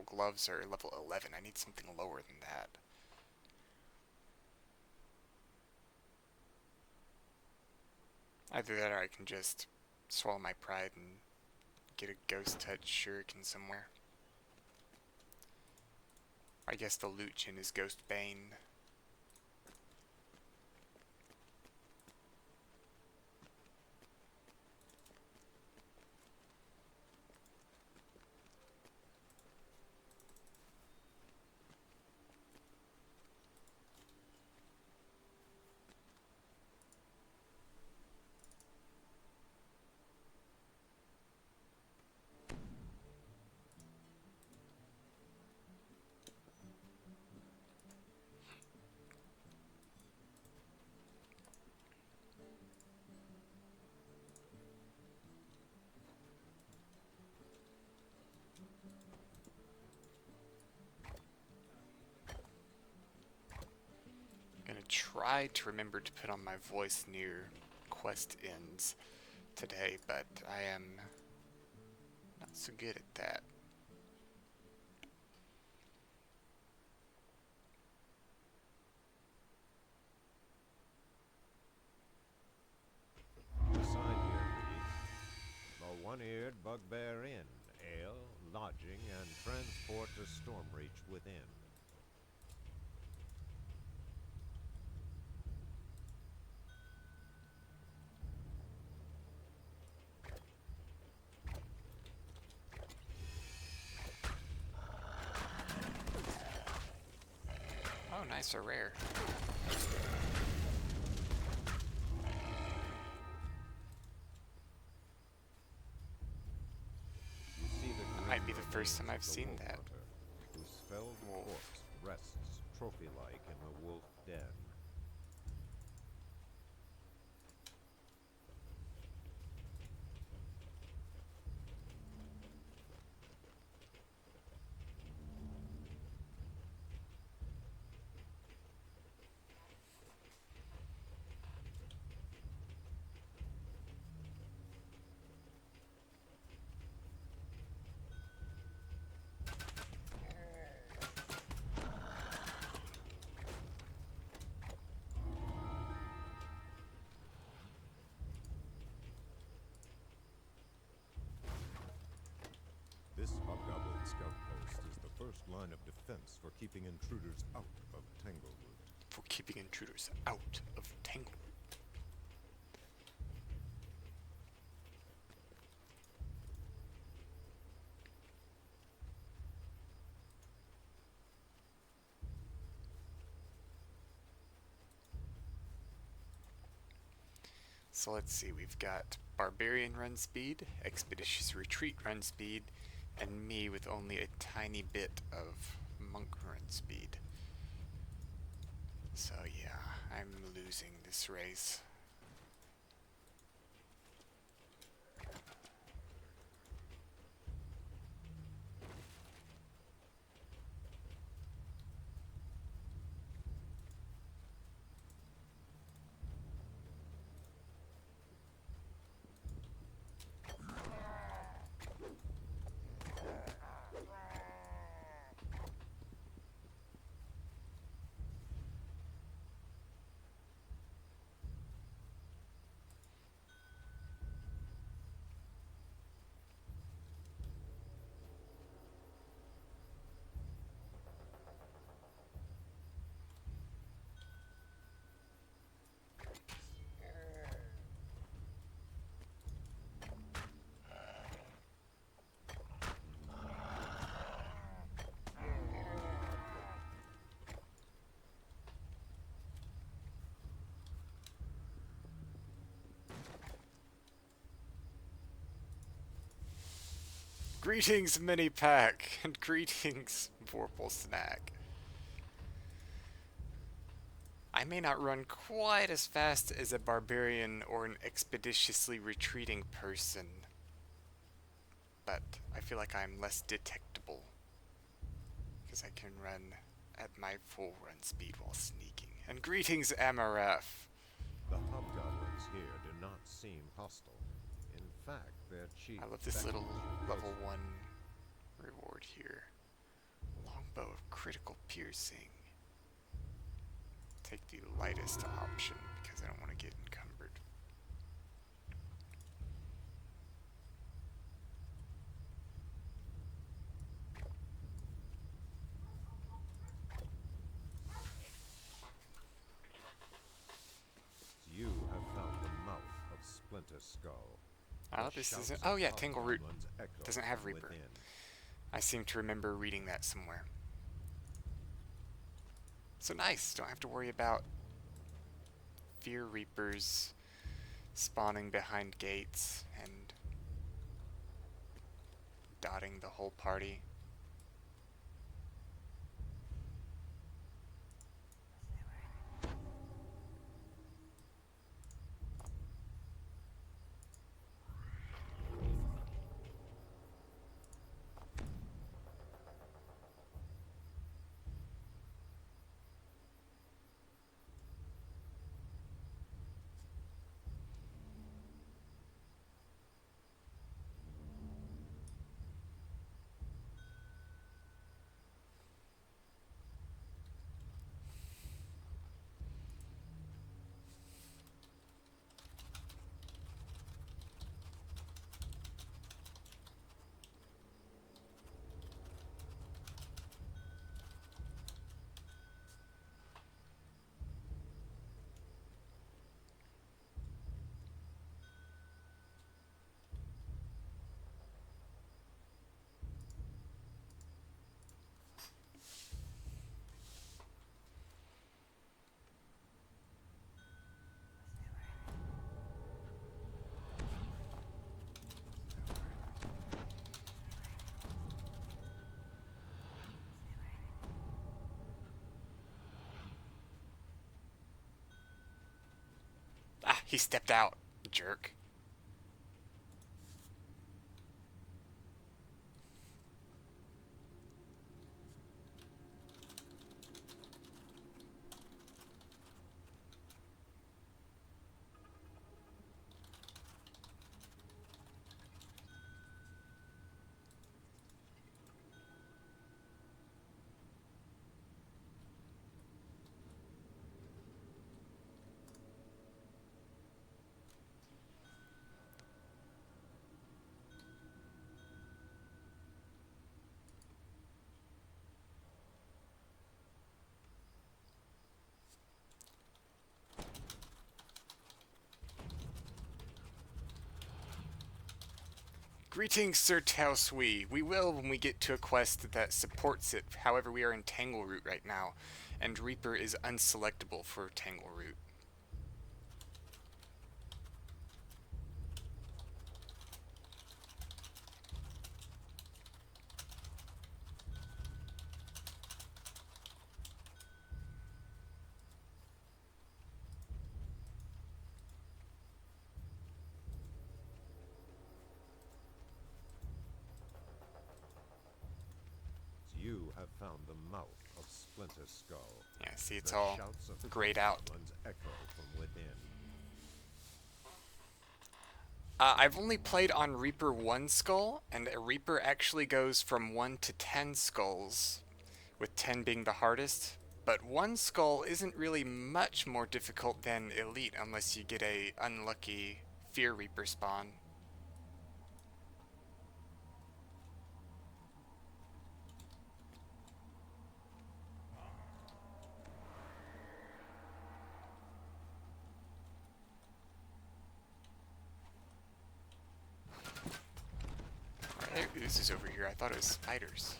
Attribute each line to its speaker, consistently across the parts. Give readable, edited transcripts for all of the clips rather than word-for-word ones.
Speaker 1: Emerald gloves are level 11. I need something lower than that. Either that or I can just swallow my pride and get a ghost touch shuriken somewhere. I guess the loot chin is Ghost Bane. I'm gonna try to remember to put on my voice near quest ends today, but I am not so good at that.
Speaker 2: The sign here reads, "The One-Eared Bugbear Inn, ale, lodging, and transport to Stormreach within."
Speaker 1: Oh, nice, or rare.
Speaker 2: You see the
Speaker 1: That
Speaker 2: grim
Speaker 1: might be the first time
Speaker 2: remains
Speaker 1: I've
Speaker 2: of the
Speaker 1: seen
Speaker 2: wolf
Speaker 1: that.
Speaker 2: hunter, whose felled
Speaker 1: Wolf.
Speaker 2: corpse rests trophy-like in the wolf den. This hobgoblin scout post is the first line of defense for keeping intruders out of Tanglewood.
Speaker 1: For keeping intruders out of Tanglewood. So let's see, we've got Barbarian run speed, Expeditious Retreat run speed, and me with only a tiny bit of Monk run speed. So yeah, I'm losing this race. Greetings, Mini Pack, and greetings, Vorpal Snack. I may not run quite as fast as a barbarian or an expeditiously retreating person, but I feel like I'm less detectable because I can run at my full run speed while sneaking. And greetings, Amaref.
Speaker 2: The hobgoblins here do not seem hostile. In fact, their chief
Speaker 1: I love this
Speaker 2: beckons
Speaker 1: little
Speaker 2: you
Speaker 1: level
Speaker 2: closer.
Speaker 1: 1 reward here. critical piercing. Take the lightest option because I don't want to get encumbered.
Speaker 2: You have found the mouth of Splinter Skull.
Speaker 1: Oh,
Speaker 2: The
Speaker 1: this
Speaker 2: shouts
Speaker 1: isn't.
Speaker 2: of
Speaker 1: Oh, yeah, Tangleroot
Speaker 2: hobgoblins echo
Speaker 1: doesn't have
Speaker 2: from
Speaker 1: Reaper.
Speaker 2: within.
Speaker 1: I seem to remember reading that somewhere. So nice. Don't have to worry about Fear Reapers spawning behind gates and dotting the whole party. Ah, he stepped out, jerk. Greetings, Sir Taosui. We will when we get to a quest that supports it. However, we are in Tangleroot right now, and Reaper is unselectable for Tangleroot.
Speaker 2: You have found the mouth of Splinter Skull.
Speaker 1: Yeah, see, it's
Speaker 2: The
Speaker 1: all
Speaker 2: shouts of
Speaker 1: grayed out.
Speaker 2: hobgoblins echo from within.
Speaker 1: I've only played on Reaper 1 skull, and a Reaper actually goes from 1 to 10 skulls, with 10 being the hardest. But 1 skull isn't really much more difficult than Elite unless you get a unlucky Fear Reaper spawn. There oozes over here. I thought it was spiders.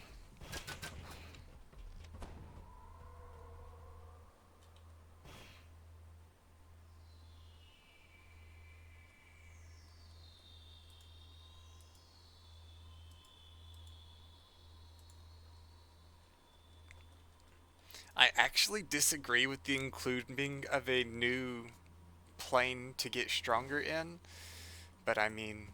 Speaker 1: I actually disagree with the including of a new plane to get stronger in, but I mean,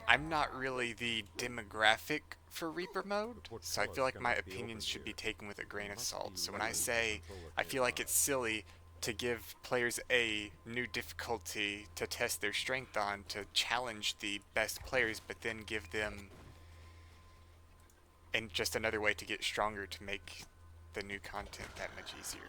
Speaker 1: I'm not really the demographic for Reaper mode, so I feel like my opinions should be taken with a grain of salt. So when I say I feel like it's silly to give players a new difficulty to test their strength on to challenge the best players, but then give them and just another way to get stronger to make the new content that much easier.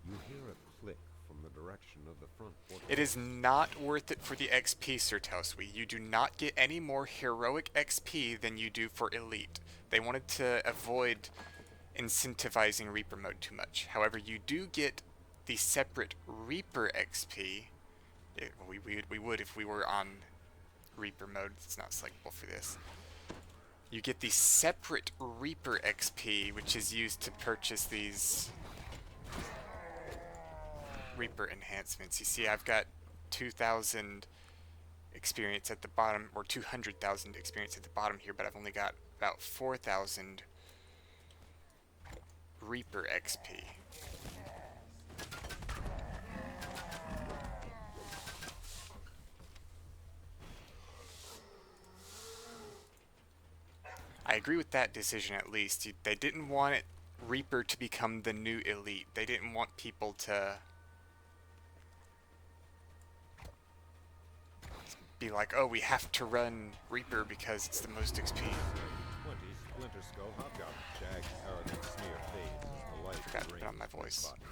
Speaker 2: You hear a click from the direction of the front portal.
Speaker 1: It is not worth it for the XP, Sir Tausui. You do not get any more heroic XP than you do for Elite. They wanted to avoid incentivizing Reaper mode too much. However, you do get the separate Reaper XP. We would if we were on Reaper mode. It's not selectable for this. You get the separate Reaper XP, which is used to purchase these Reaper enhancements. You see, I've got 2,000 experience at the bottom, or 200,000 experience at the bottom here, but I've only got about 4,000 Reaper XP. I agree with that decision at least. They didn't want Reaper to become the new Elite. They didn't want people to be like, oh, we have to run Reaper because it's the most XP.
Speaker 2: 20 Splinter Skull Hobgoblin. Shag's arrogant sneer fades as the light
Speaker 1: Forgot to put
Speaker 2: drains
Speaker 1: on my
Speaker 2: from his
Speaker 1: voice.
Speaker 2: body.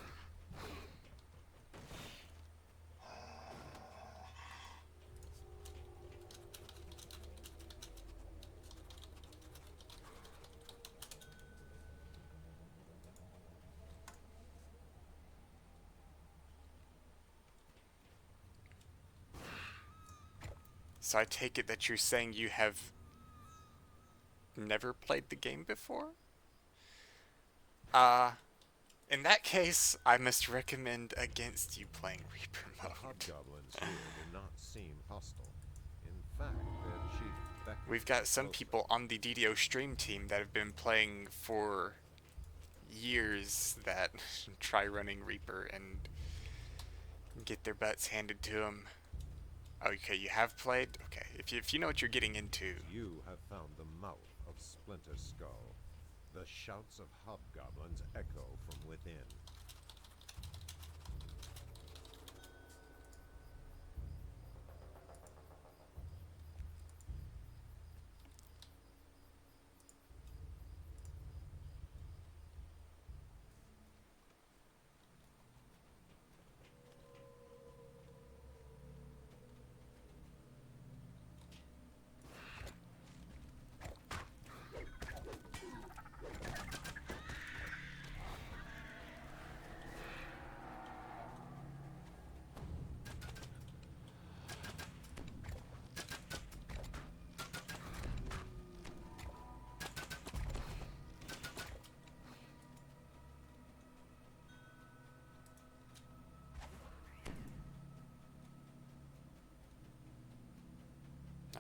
Speaker 1: So I take it that you're saying you have never played the game before? In that case, I must recommend against you playing Reaper
Speaker 2: The
Speaker 1: mode.
Speaker 2: hobgoblins here do not seem hostile. In fact, their chief beckons
Speaker 1: We've got
Speaker 2: them
Speaker 1: some
Speaker 2: closer.
Speaker 1: people on the DDO stream team that have been playing for years that try running Reaper and get their butts handed to them. Okay, you have played? Okay, if you know what you're getting into.
Speaker 2: You have found the mouth of Splinter Skull. The shouts of hobgoblins echo from within.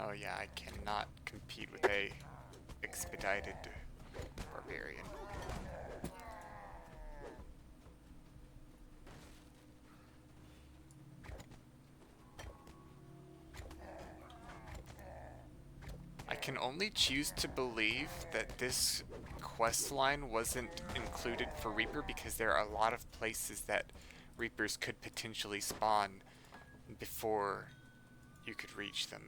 Speaker 1: Oh yeah, I cannot compete with a expedited barbarian. I can only choose to believe that this quest line wasn't included for Reaper because there are a lot of places that Reapers could potentially spawn before you could reach them.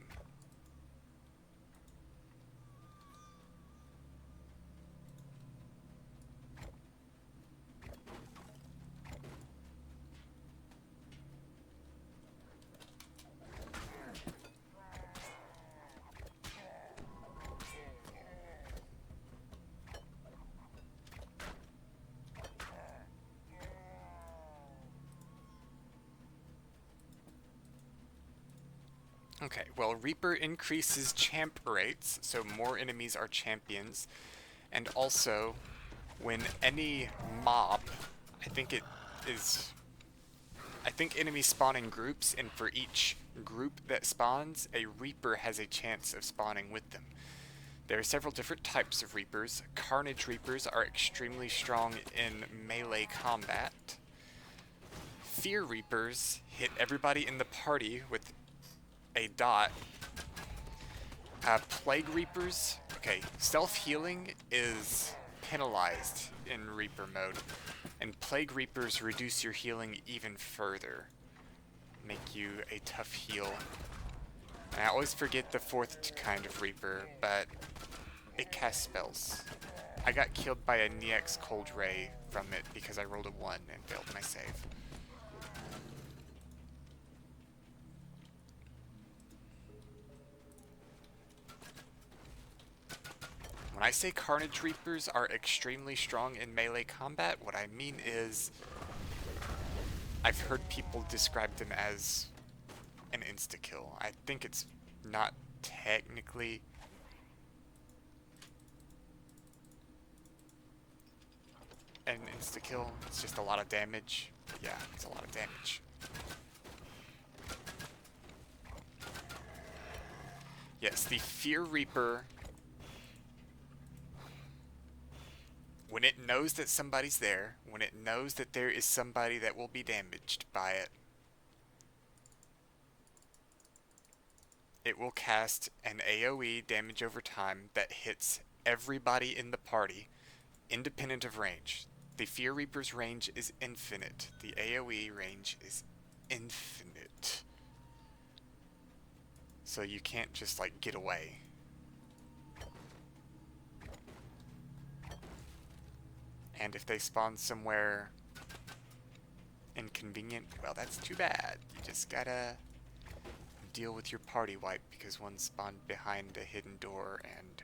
Speaker 1: Okay, well, Reaper increases champ rates, so more enemies are champions, and also, when any mob, I think enemies spawn in groups, and for each group that spawns, a Reaper has a chance of spawning with them. There are several different types of Reapers. Carnage Reapers are extremely strong in melee combat. Fear Reapers hit everybody in the party with a dot. Plague Reapers, okay, self-healing is penalized in Reaper mode, and Plague Reapers reduce your healing even further, make you a tough heal. And I always forget the fourth kind of Reaper, but it casts spells. I got killed by a Nyx Cold Ray from it because I rolled a 1 and failed my save. When I say Carnage Reapers are extremely strong in melee combat, what I mean is I've heard people describe them as an insta-kill. I think it's not technically an insta-kill, it's just a lot of damage. Yeah, it's a lot of damage. Yes, the Fear Reaper, when it knows that somebody's there, when it knows that there is somebody that will be damaged by it, it will cast an AoE damage over time that hits everybody in the party, independent of range. The Fear Reaper's range is infinite. The AoE range is infinite. So you can't just, like, get away. And if they spawn somewhere inconvenient, well, that's too bad. You just gotta deal with your party wipe because one spawned behind a hidden door and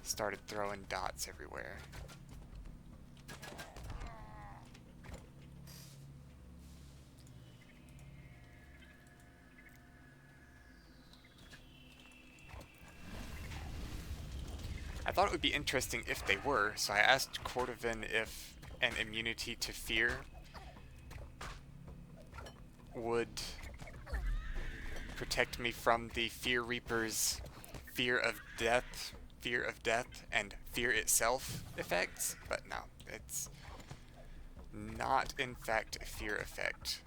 Speaker 1: started throwing dots everywhere. I thought it would be interesting if they were, so I asked Cordovan if an immunity to fear would protect me from the Fear Reaper's fear of death, and fear itself effects, but no, it's not in fact a fear effect.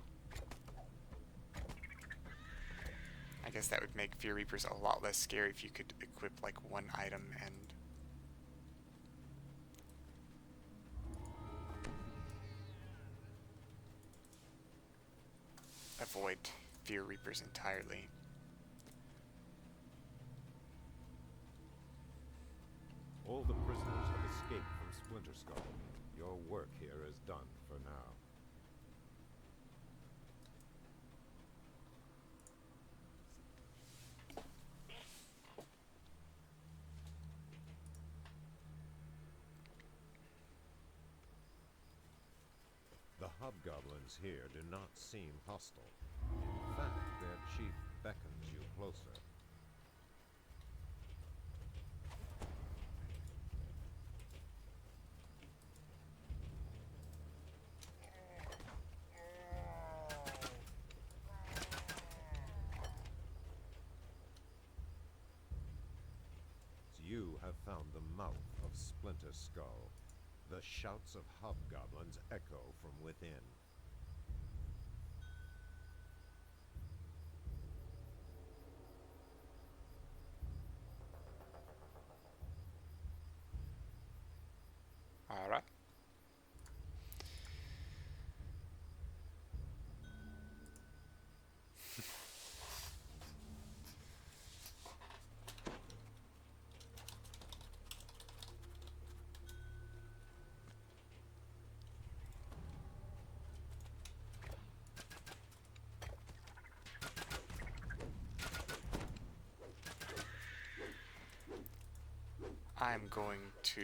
Speaker 1: I guess that would make Fear Reapers a lot less scary if you could equip like one item and avoid Fear Reapers entirely.
Speaker 2: All the prisoners have escaped from Splinter Skull. Your work here is done for now. The hobgoblins here do not seem hostile. In fact, their chief beckons you closer. You have found the mouth of Splinter Skull. The shouts of hobgoblins echo from within.
Speaker 1: Alright. I'm going to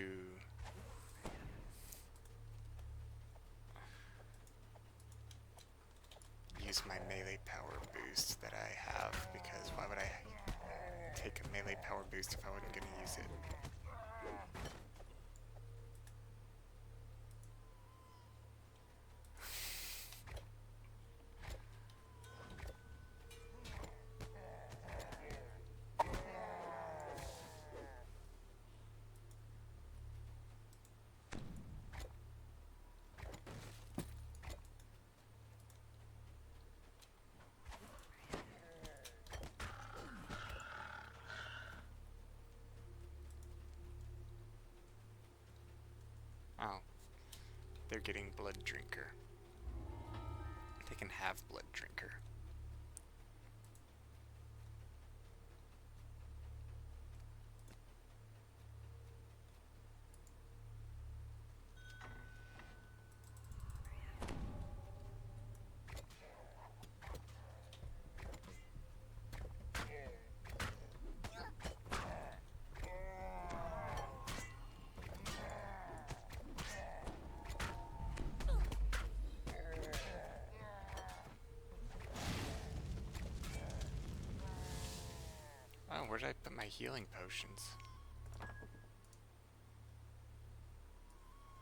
Speaker 1: use my melee power boost that I have, because why would I take a melee power boost if I wasn't going to use it? Oh, they're getting Blood Drinker. They can have Blood Drinker. where did I put my healing potions?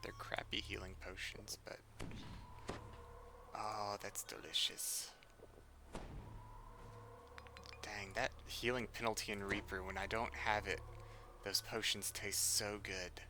Speaker 1: They're crappy healing potions, but... Oh, that's delicious. Dang, that healing penalty in Reaper, when I don't have it, those potions taste so good.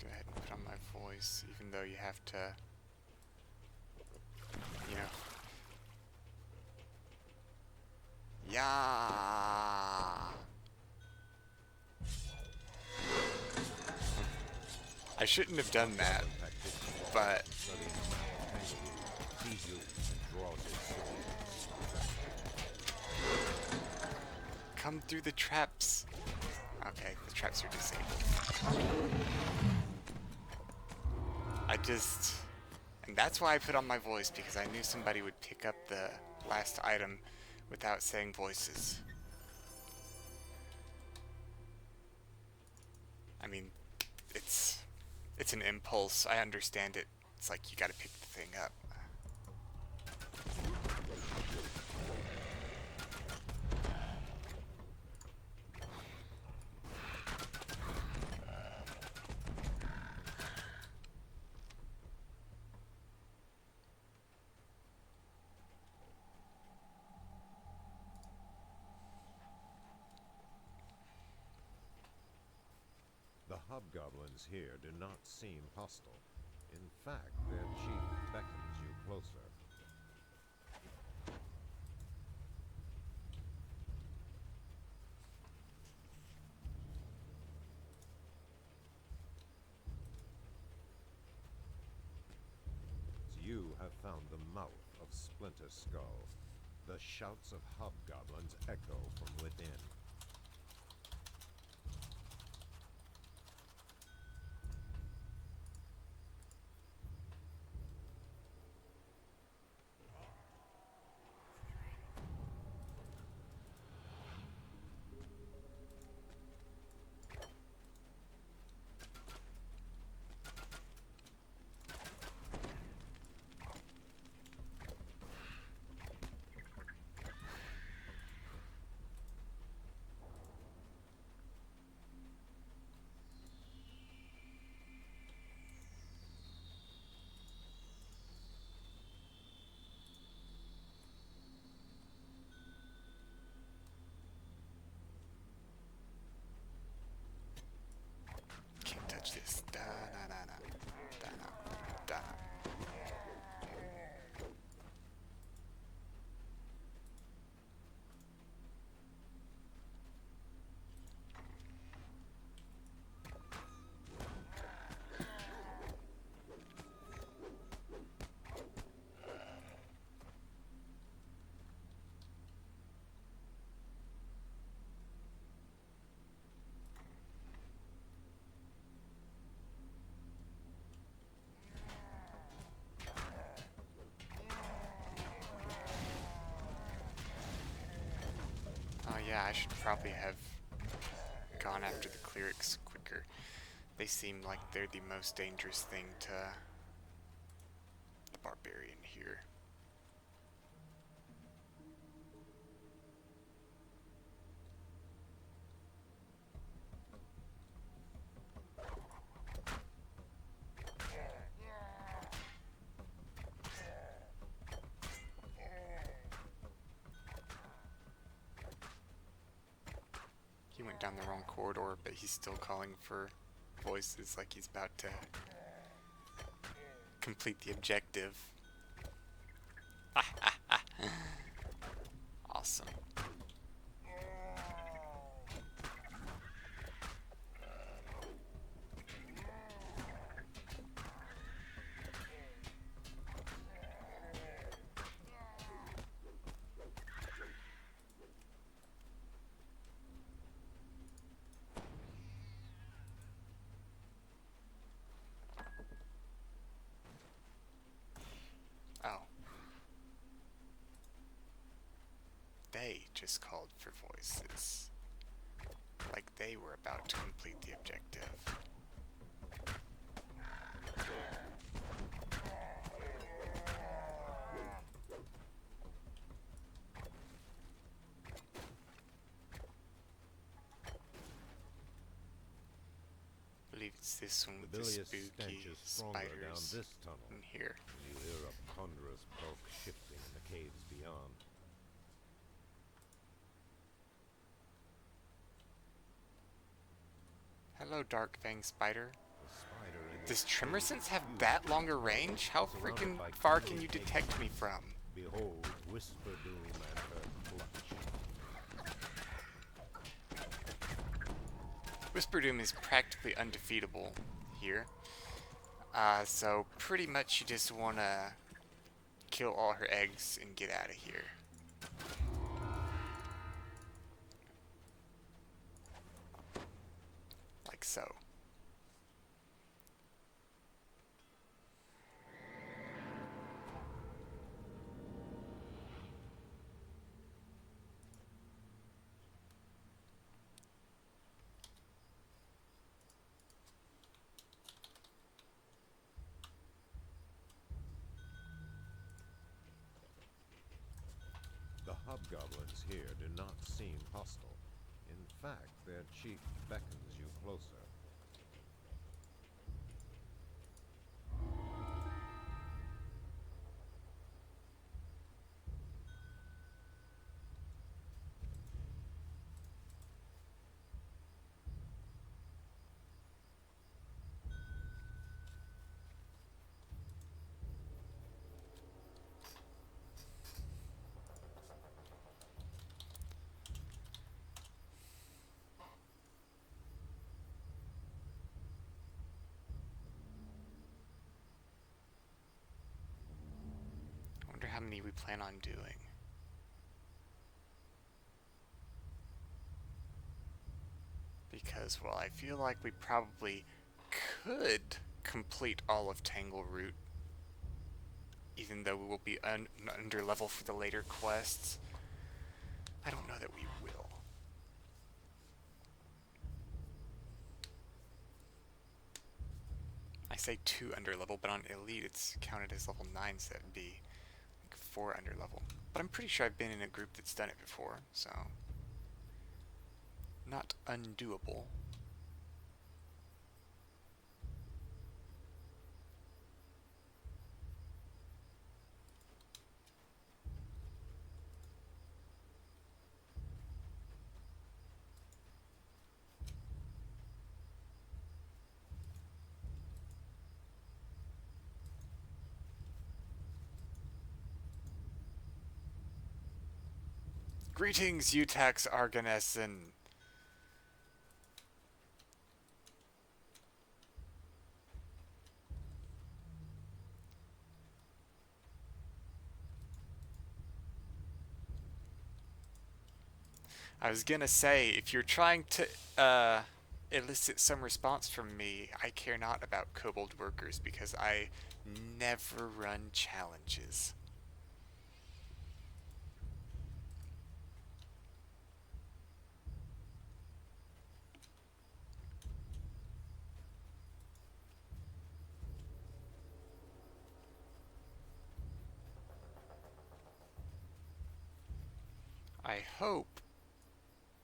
Speaker 1: Go ahead and put on my voice, even though you have to, you know. Yeah. I shouldn't have done that, but come through the traps. Okay, the traps are disabled. And that's why I put on my voice, because I knew somebody would pick up the last item without saying voices. I mean, it's an impulse. I understand it. It's like you gotta pick the thing up.
Speaker 2: The hobgoblins here do not seem hostile. In fact, their chief beckons you closer. You have found the mouth of Splinter Skull. The shouts of hobgoblins echo from within.
Speaker 1: Can't touch this. Da na na na. Da na. Da. Oh yeah, I should probably have gone after the clerics quicker. They seem like they're the most dangerous thing to the barbarian here. went down the wrong corridor, but he's still calling for voices like he's about to complete the objective. Awesome. Oh. They just called for voices. Like they were about to complete the objective. I believe it's this one with the
Speaker 2: bilious
Speaker 1: spooky
Speaker 2: stench is stronger down
Speaker 1: spiders
Speaker 2: this tunnel.
Speaker 1: in here.
Speaker 2: You hear a ponderous bulk shifting in the caves beyond.
Speaker 1: Hello, Dark Fang Spider.
Speaker 2: The spider in
Speaker 1: Does
Speaker 2: this
Speaker 1: Tremor
Speaker 2: cave
Speaker 1: Sense
Speaker 2: is
Speaker 1: have
Speaker 2: huge.
Speaker 1: that longer range? How
Speaker 2: Surrounded
Speaker 1: freaking
Speaker 2: by
Speaker 1: far can you
Speaker 2: communications.
Speaker 1: detect me from?
Speaker 2: Behold, Whisper Doom and her clutch.
Speaker 1: Whisper Doom is practically undefeatable here. So pretty much you just want to kill all her eggs and get out of here. Like so.
Speaker 2: The hobgoblins here do not seem hostile. In fact, their chief beckons you closer.
Speaker 1: I wonder how many we plan on doing. Because, well, I feel like we probably could complete all of Tangle Root, even though we will be under level for the later quests. I don't know that we will. I say 2 under level, but on Elite it's counted as level 9, so that would be like 4 under level. But I'm pretty sure I've been in a group that's done it before, so not undoable. Greetings, Utax Arganessen. I was gonna say, if you're trying to elicit some response from me, I care not about kobold workers because I never run challenges. I hope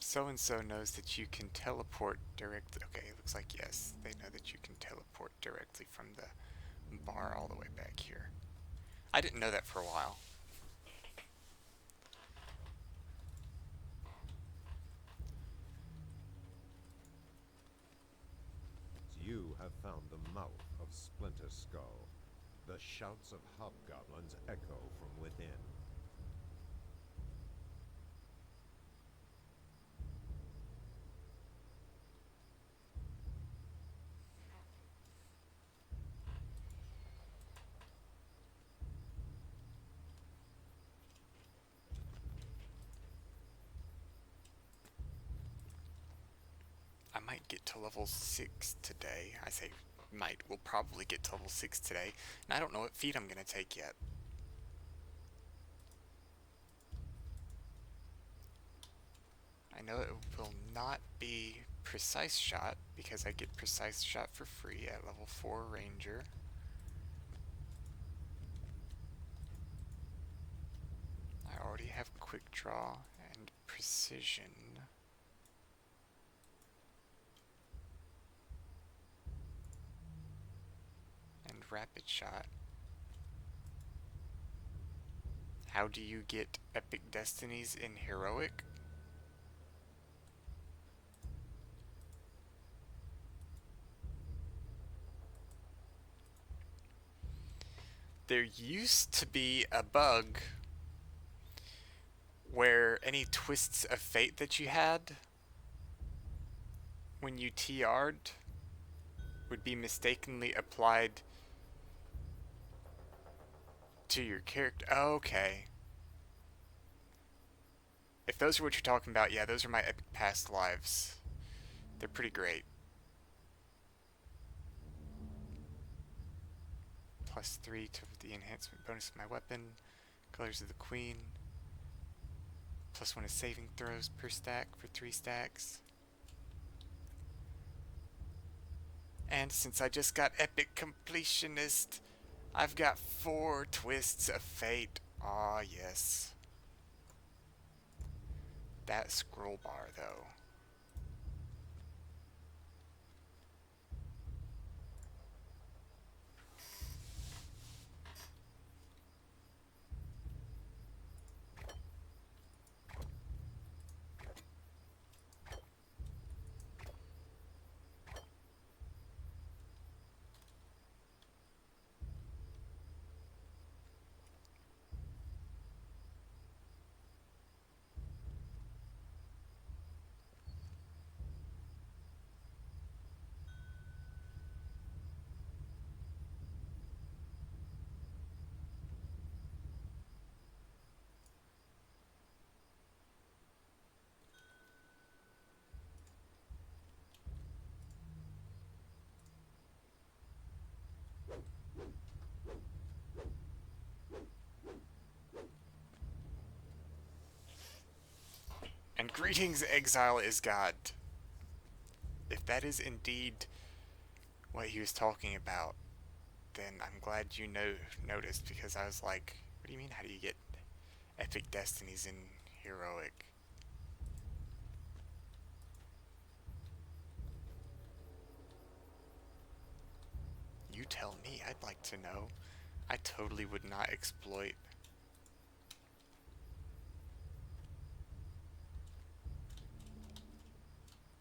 Speaker 1: so-and-so knows that you can teleport directly. Okay, it looks like yes, they know that you can teleport directly from the bar all the way back here. I didn't know that for a while.
Speaker 2: have found the mouth of Splinter Skull. The shouts of hobgoblins echo from within.
Speaker 1: I might get to level 6 today. I say might. We'll probably get to level 6 today. And I don't know what feat I'm going to take yet. I know it will not be Precise Shot, because I get Precise Shot for free at level 4 Ranger. I already have Quick Draw and Precision. And Rapid Shot. How do you get Epic Destinies in Heroic? There used to be a bug where any twists of fate that you had when you TR'd would be mistakenly applied to your character. Oh, okay. If those are what you're talking about, yeah, those are my epic past lives. They're pretty great. +3 to the enhancement bonus of my weapon. Colors of the Queen. +1 is saving throws per stack for 3 stacks. And since I just got Epic Completionist, I've got 4 twists of fate. Ah, yes. That scroll bar, though. And greetings, Exile is God. If that is indeed what he was talking about, then I'm glad you noticed, because I was like, what do you mean, how do you get Epic Destinies in Heroic? You tell me, I'd like to know. I totally would not exploit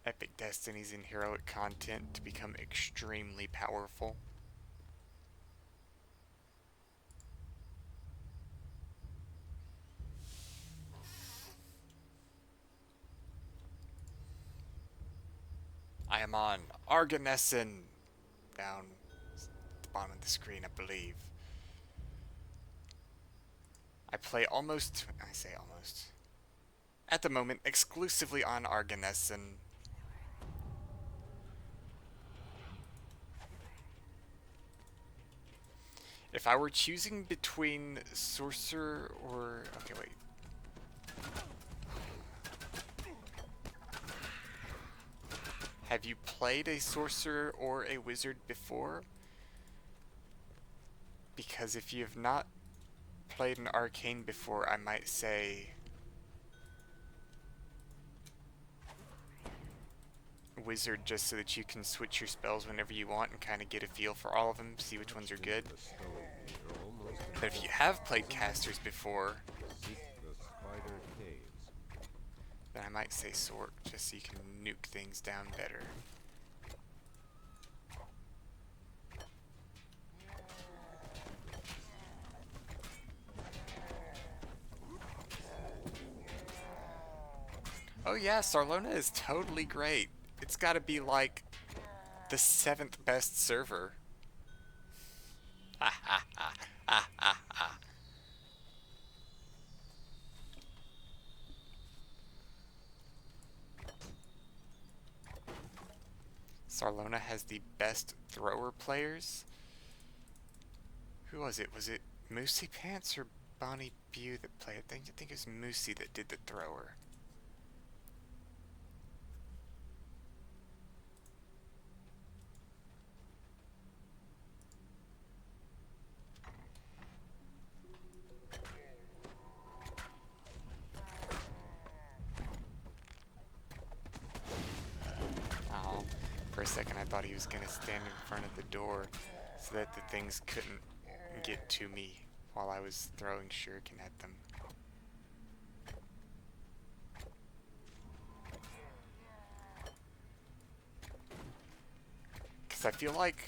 Speaker 1: Epic Destinies in Heroic content to become extremely powerful. I am on Arganessen, down at the bottom of the screen, I believe. I play almost, I say almost, at the moment, exclusively on Arganessen. If I were choosing between Sorcerer or... Okay, wait. Have you played a Sorcerer or a Wizard before? Because if you have not played an Arcane before, I might say Wizard, just so that you can switch your spells whenever you want and kind of get a feel for all of them, see which ones are good. But if you have played casters before, then I might say Sorc, just so you can nuke things down better. Oh yeah, Sarlona is totally great. It's gotta be like the seventh best server. Ha ha ha ha ha ha. Sarlona has the best thrower players. Who was it? Was it Moosey Pants or Bonnie Bew that played? I think it was Moosey that did the thrower. Oh, for a second I thought he was gonna stand in front of the door so that the things couldn't get to me while I was throwing shuriken at them. Because I feel like,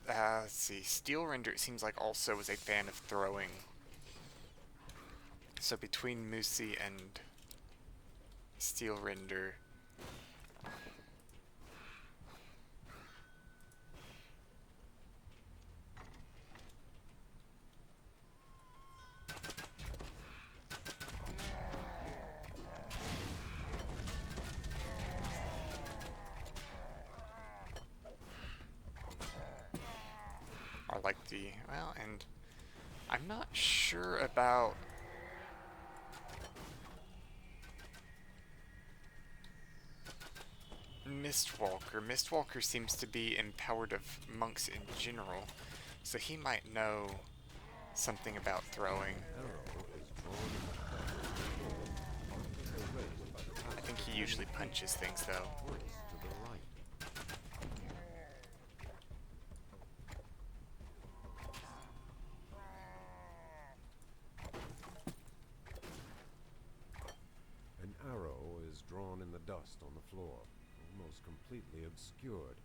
Speaker 1: let's see, Steel Render it seems like also was a fan of throwing. So between Moosey and Steel Render, are like the, well, and I'm not sure about Mistwalker. Mistwalker seems to be empowered of monks in general, so he might know something about throwing. I think he usually punches things though.
Speaker 2: An arrow is drawn in the dust on the floor, almost completely obscured.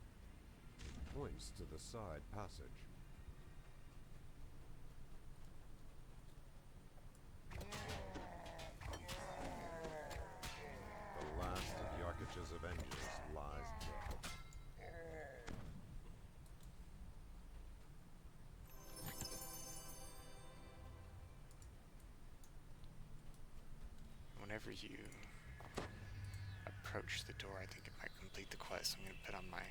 Speaker 2: It points to the side passage. The last of Yarkich's Avengers lies dead.
Speaker 1: Whenever you approach the door, I think it might complete the quest. I'm going to put on my...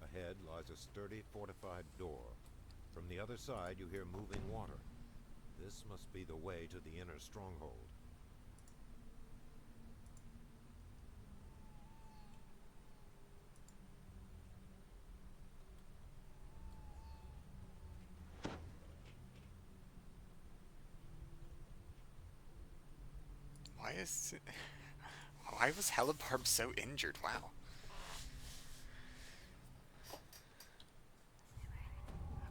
Speaker 2: Ahead lies a sturdy, fortified door. From the other side, you hear moving water. This must be the way to the inner stronghold.
Speaker 1: Why is... Why was Helibarb so injured? Wow.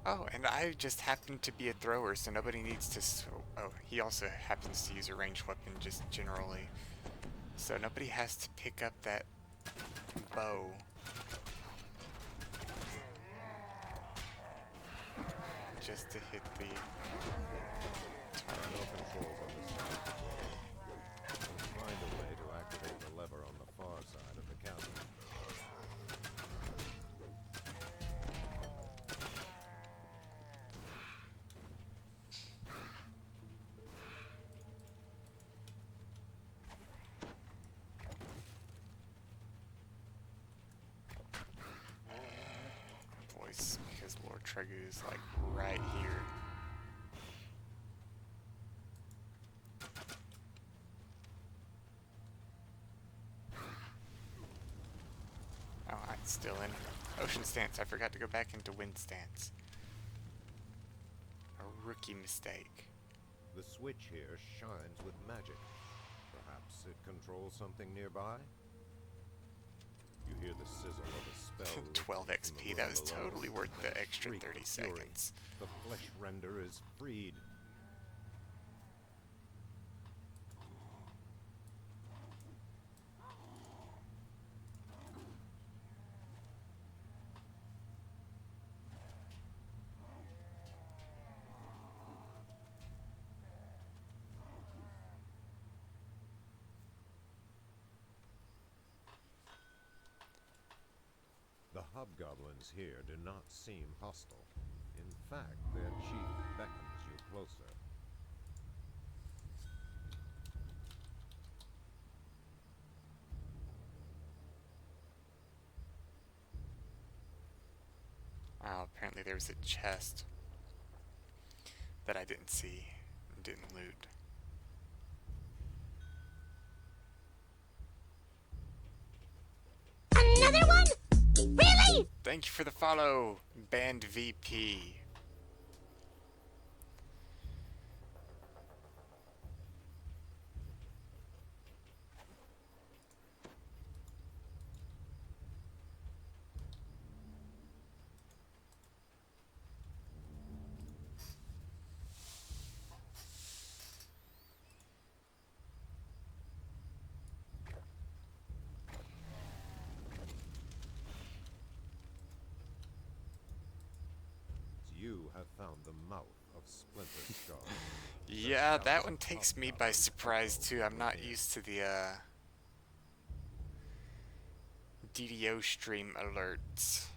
Speaker 1: Oh, and I just happen to be a thrower, so nobody needs to... Oh, he also happens to use a ranged weapon just generally. So nobody has to pick up that bow. Just to hit the
Speaker 2: No
Speaker 1: target.
Speaker 2: controls on this side of the door. We'll find a way to activate the lever on the far side of the chasm.
Speaker 1: Voice, because Lord Tregu is like right here. Oh, I'm still in Ocean Stance. I forgot to go back into Wind Stance. A rookie mistake.
Speaker 2: The switch here shines with magic. Perhaps it controls something nearby? You hear the sizzle of a spell.
Speaker 1: 12
Speaker 2: from the
Speaker 1: XP,
Speaker 2: room
Speaker 1: that was
Speaker 2: below.
Speaker 1: totally worth the extra
Speaker 2: Shriek
Speaker 1: 30
Speaker 2: of fury.
Speaker 1: seconds.
Speaker 2: The flesh render is freed. hobgoblins here do not seem hostile. In fact, their chief beckons you closer.
Speaker 1: Oh, apparently there was a chest that I didn't see and didn't loot.
Speaker 3: Another one? Really?
Speaker 1: Thank you for the follow, Band VP.
Speaker 2: You have found the mouth of Splinter Skull.
Speaker 1: Yeah, that one takes me by surprise too. I'm not used to the DDO stream alerts.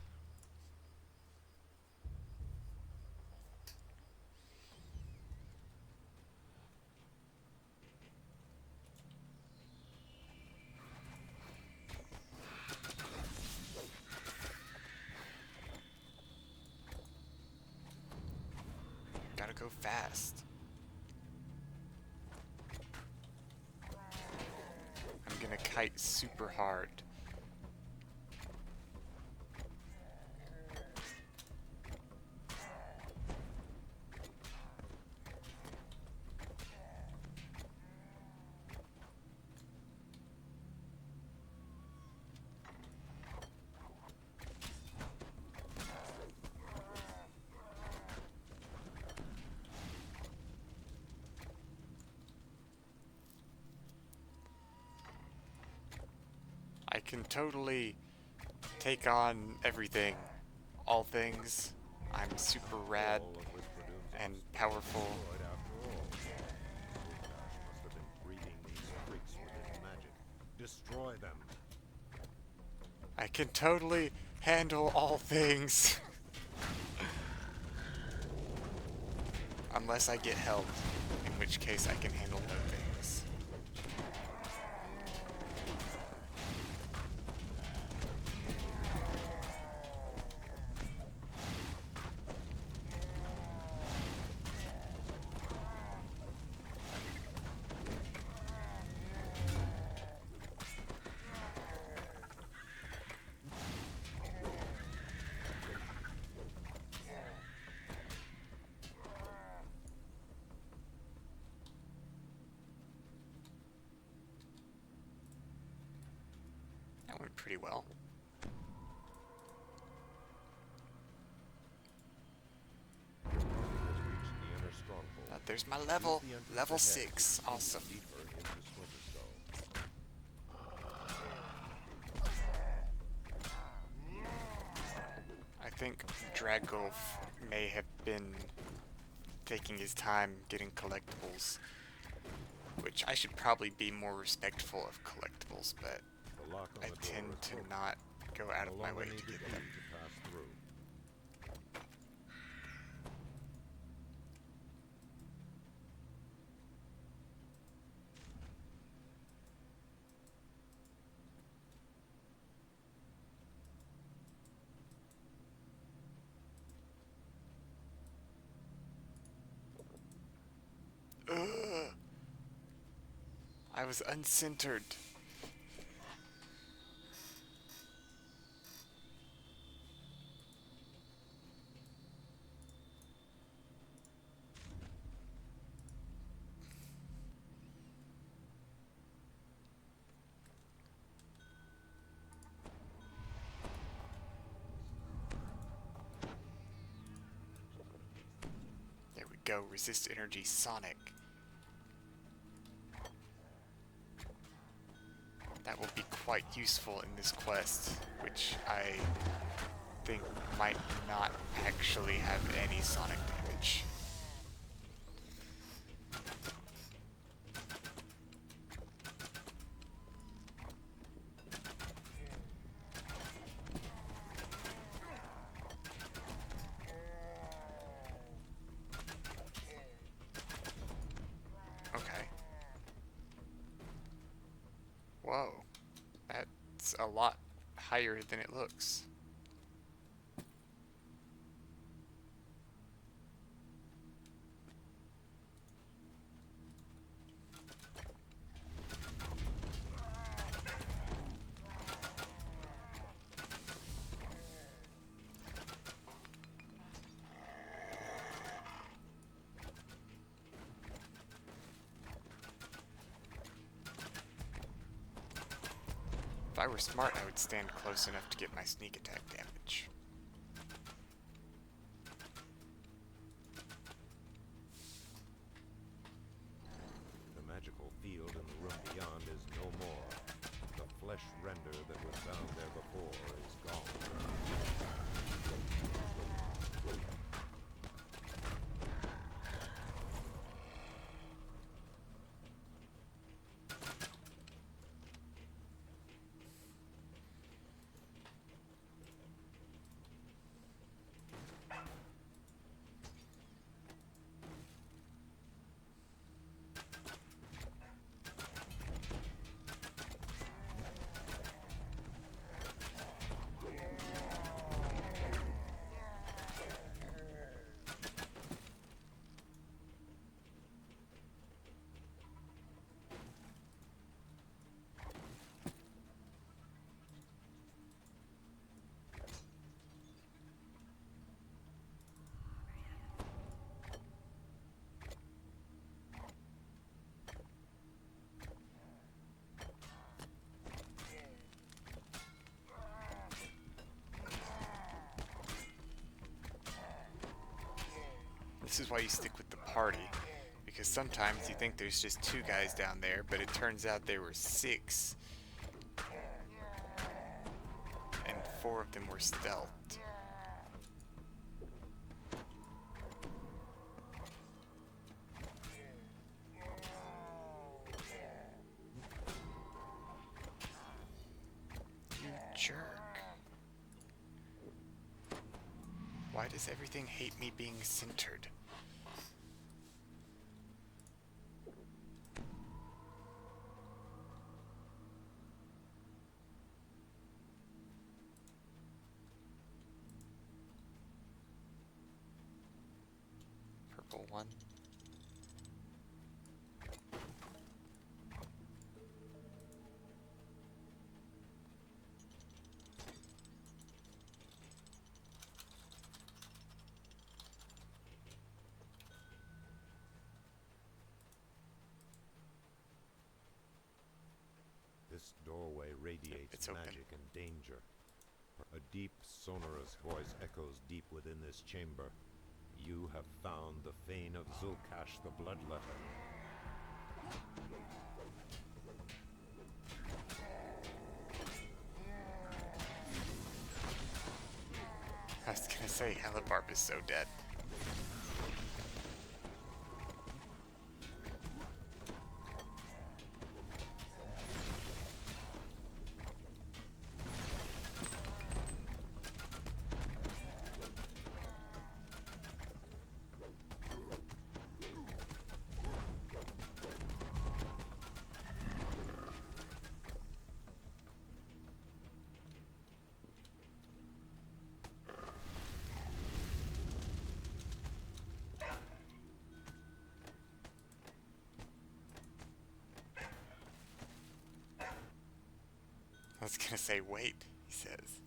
Speaker 1: Gotta go fast. I'm gonna kite super hard. I can totally take on everything. All things. I'm super rad
Speaker 2: All of which presumes
Speaker 1: and
Speaker 2: us
Speaker 1: powerful.
Speaker 2: destroyed after all. Guy must have been breeding these freaks with his magic. Destroy them.
Speaker 1: I can totally handle all things. Unless I get help, in which case I can handle no things. That went pretty well.
Speaker 2: Has reached the inner stronghold.
Speaker 1: There's my level.
Speaker 2: Use the entrance
Speaker 1: Level
Speaker 2: ahead
Speaker 1: 6.
Speaker 2: to continue
Speaker 1: Awesome.
Speaker 2: deeper into Splinter Skull.
Speaker 1: I think Dragolf may have been taking his time getting collectibles, which I should probably be more respectful of collectibles, but
Speaker 2: The lock on
Speaker 1: I
Speaker 2: the door
Speaker 1: tend
Speaker 2: is
Speaker 1: to
Speaker 2: broken.
Speaker 1: not go out of
Speaker 2: No
Speaker 1: my
Speaker 2: longer
Speaker 1: way
Speaker 2: need
Speaker 1: to
Speaker 2: the
Speaker 1: get
Speaker 2: key
Speaker 1: them.
Speaker 2: to pass through.
Speaker 1: Ugh. I was uncentered. There we go, resist energy Sonic. That will be quite useful in this quest, which I think might not actually have any Sonic damage. Whoa, that's a lot higher than it looks. If I were smart, I would stand close enough to get my sneak attack damage.
Speaker 2: The magical field in the room beyond is no more. The flesh render that was found there before is gone.
Speaker 1: This is why you stick with the party, because sometimes you think there's just 2 guys down there, but it turns out there were 6, and 4 of them were stealthed. You jerk. Why does everything hate me being centered? Purple one.
Speaker 2: This doorway radiates
Speaker 1: It's open.
Speaker 2: magic and danger. A deep, sonorous voice echoes deep within this chamber. You have found the fane of Zulkash the Bloodletter.
Speaker 1: I was gonna say, Helibarb is so dead. I was gonna say, wait, he says.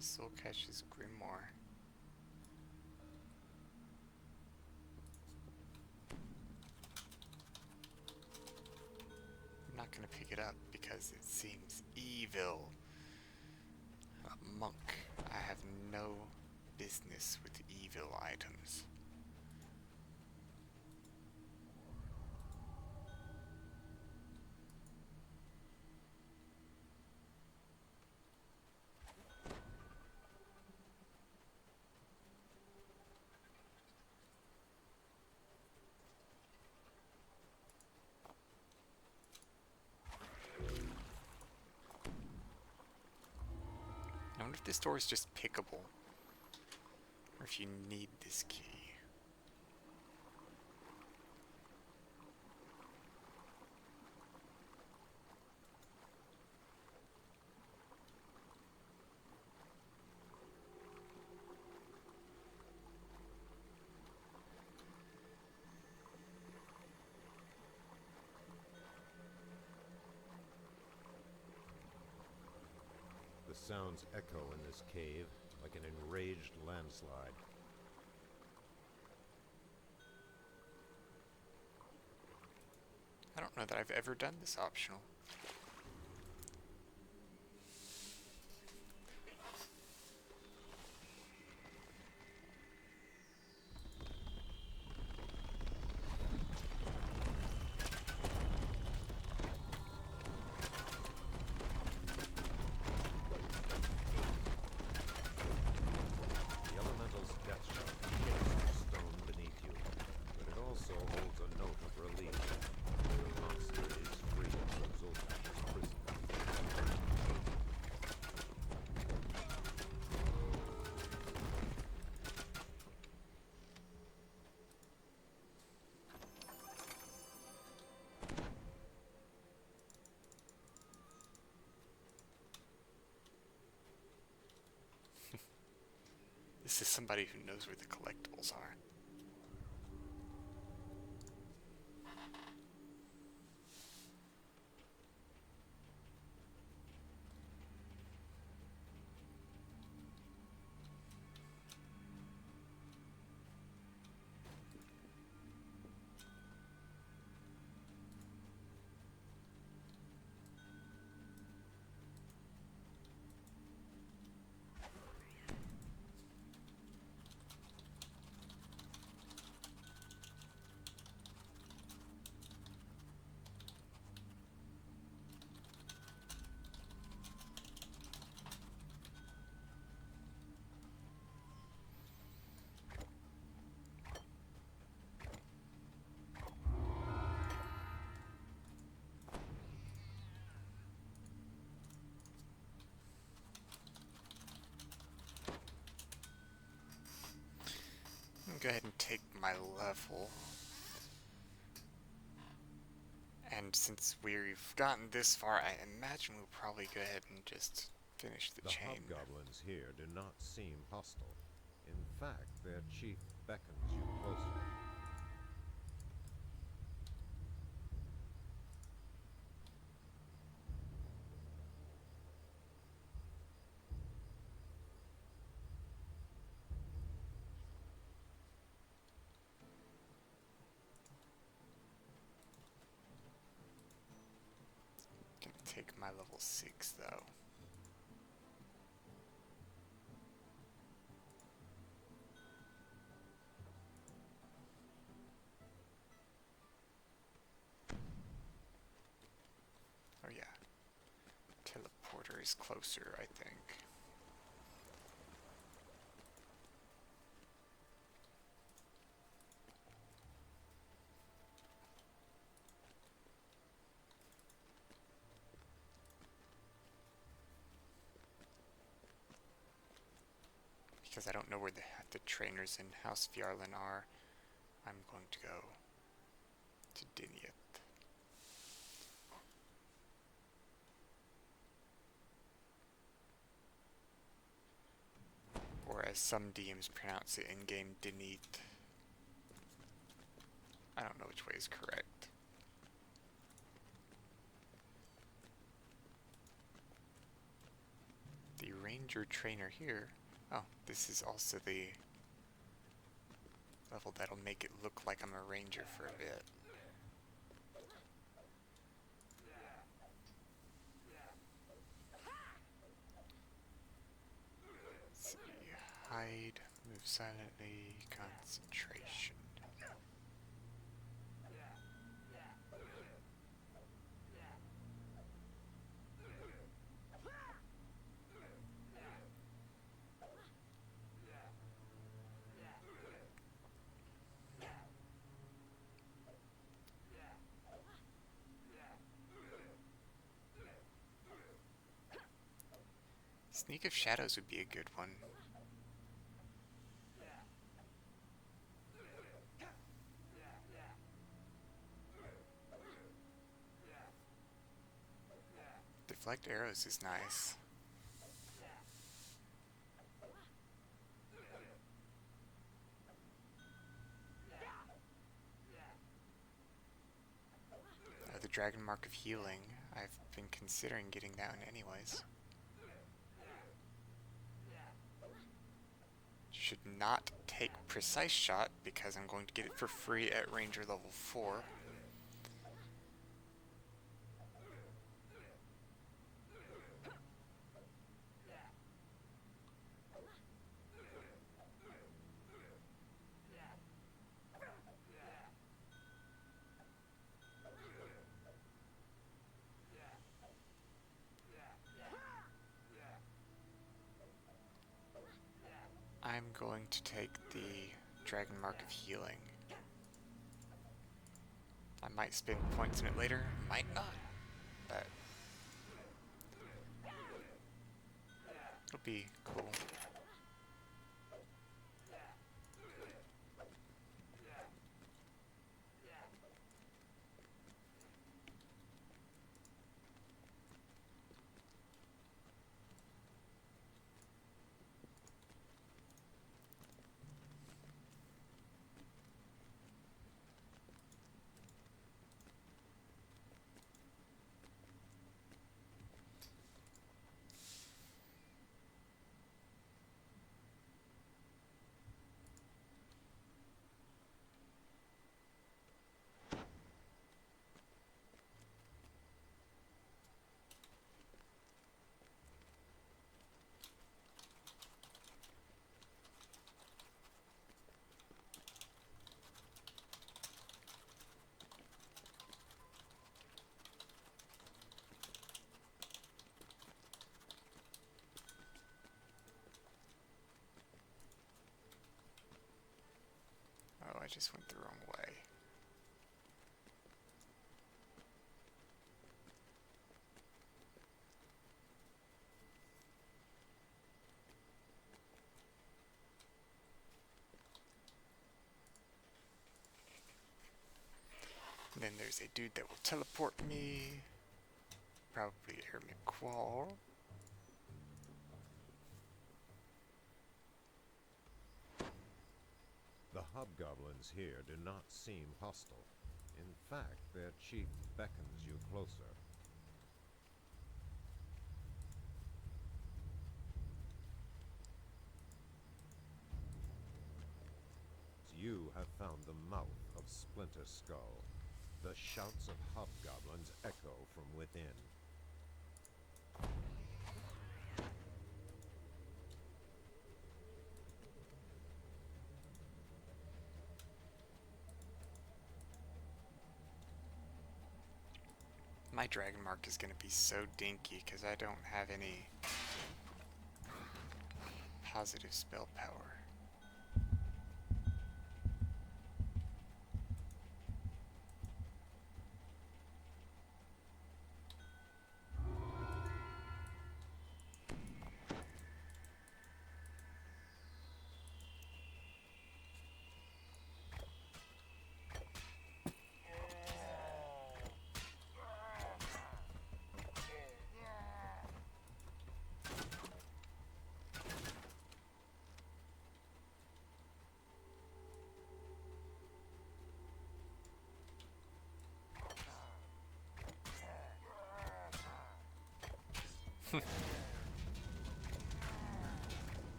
Speaker 1: is Soulcash's grimoire? I'm not gonna pick it up because it seems evil. A monk. I have no business with evil items. I wonder if this door is just pickable, or if you need this key.
Speaker 2: The sounds echo in this cave like an enraged landslide.
Speaker 1: I don't know that I've ever done this optional.
Speaker 2: The elemental's death shock hits the stone beneath you, but it also holds a note of relief. The monster is free from Zulkash's prison.
Speaker 1: This is somebody who knows where the collectibles are. Go ahead and take my level. And since we've gotten this far, I imagine we'll probably go ahead and just finish the
Speaker 2: The
Speaker 1: chain.
Speaker 2: hobgoblins here do not seem hostile. In fact, their chief beckons you closer.
Speaker 1: Gonna take my level 6 though. Oh yeah. Teleporter is closer, I think. Because I don't know where the trainers in House Fjarlin are, I'm going to go to Diniet. Or as some DMs pronounce it in-game, Dinit. I don't know which way is correct. The ranger trainer here. Oh, this is also the level that'll make it look like I'm a ranger for a bit. Let's see. Hide, move silently, concentration. Sneak of Shadows would be a good one. Deflect arrows is nice. The Dragon Mark of Healing. I've been considering getting that one anyways. Should not take Precise Shot because I'm going to get it for free at Ranger level 4. I'm going to take the Dragon Mark of Healing. I might spend points in it later, might not, but it'll be cool. Oh, I just went the wrong way. And then there's a dude that will teleport me. Probably Air McQuall.
Speaker 2: The hobgoblins here do not seem hostile. In fact, their chief beckons you closer. You have found the mouth of Splinter Skull. The shouts of hobgoblins echo from within.
Speaker 1: My Dragon Mark is going to be so dinky because I don't have any positive spell power.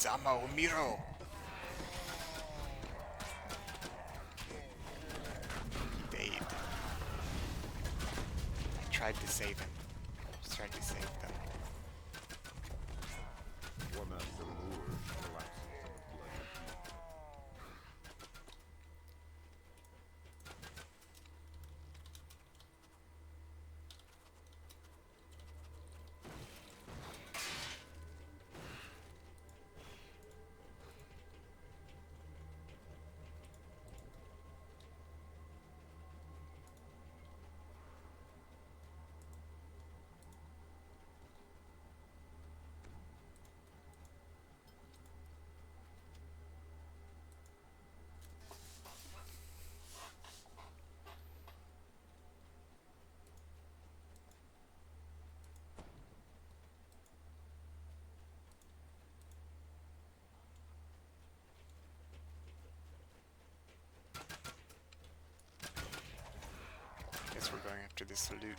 Speaker 1: Sama Umiro! He died. I tried to save him. Just tried to save them.
Speaker 2: War Master Moore collapses in a bloody heap.
Speaker 1: Guess we're going after this loot.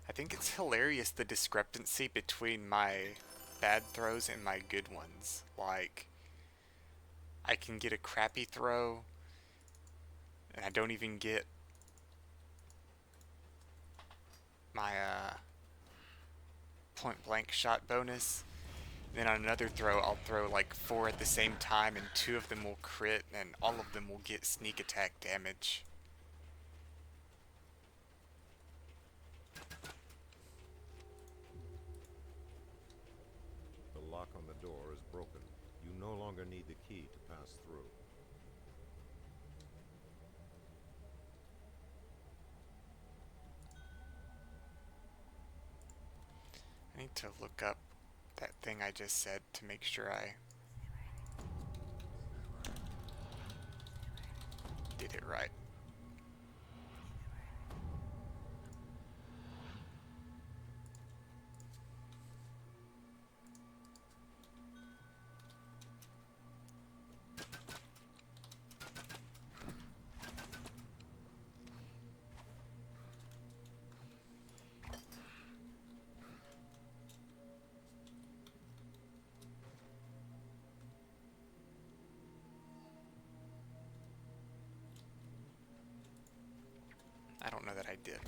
Speaker 1: I think it's hilarious the discrepancy between my bad throws and my good ones. Like, I can get a crappy throw, and I don't even get my point blank shot bonus. Then on another throw, I'll throw like 4 at the same time, and 2 of them will crit, and all of them will get sneak attack damage.
Speaker 2: The lock on the door is broken. You no longer need the key to pass through.
Speaker 1: I need to look up that thing I just said to make sure I did it right. I don't know that I did.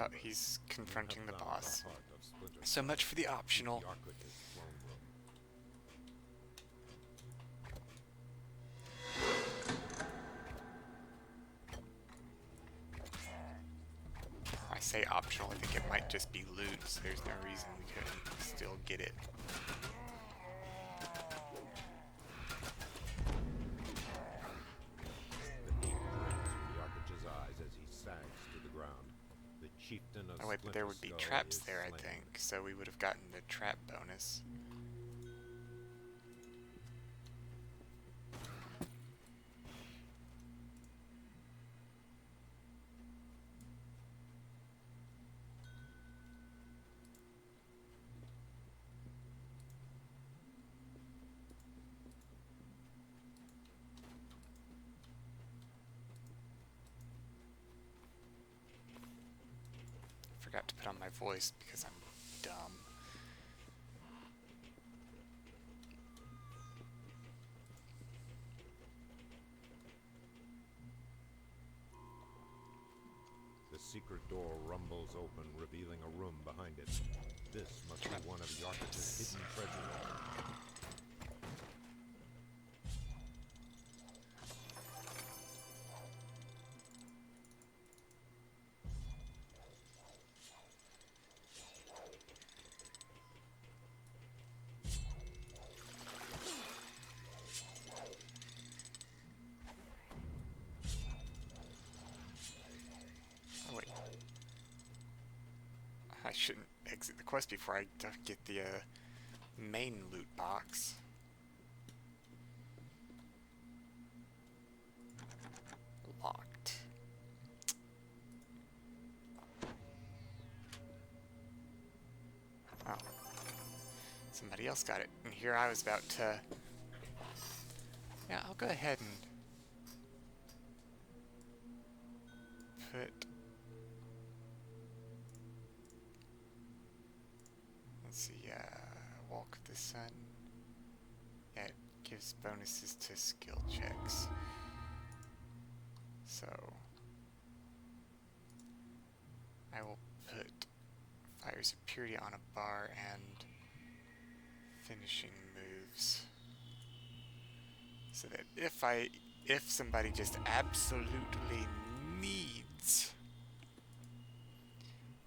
Speaker 1: about he's
Speaker 2: You
Speaker 1: confronting
Speaker 2: have
Speaker 1: the
Speaker 2: found
Speaker 1: boss.
Speaker 2: the heart of Splinter
Speaker 1: So much
Speaker 2: Cell,
Speaker 1: for the
Speaker 2: Chief
Speaker 1: optional.
Speaker 2: Yarkut's throne room.
Speaker 1: I say optional, I think it might just be loot, so there's no reason we couldn't still get it.
Speaker 2: The heat drips from Yarkut's eyes as he sags to the ground. The chieftain of
Speaker 1: Oh wait, but there would be
Speaker 2: Splinter Skull
Speaker 1: traps
Speaker 2: is
Speaker 1: there, I
Speaker 2: slain.
Speaker 1: think, so we would have gotten the trap bonus. Forgot to put on my voice because I'm dumb.
Speaker 2: The secret door rumbles open, revealing a room behind it. This must be one of Yarkut's hidden treasures.
Speaker 1: Oh wait. I shouldn't exit the quest before I get the main loot box. Locked. Oh. Somebody else got it. And here I was about to... Yeah, I'll go ahead and put... Let's see, Walk of the Sun. Yeah, it gives bonuses to skill checks. So... I will put Fire Superiority on a bar and finishing moves. So that if somebody just absolutely needs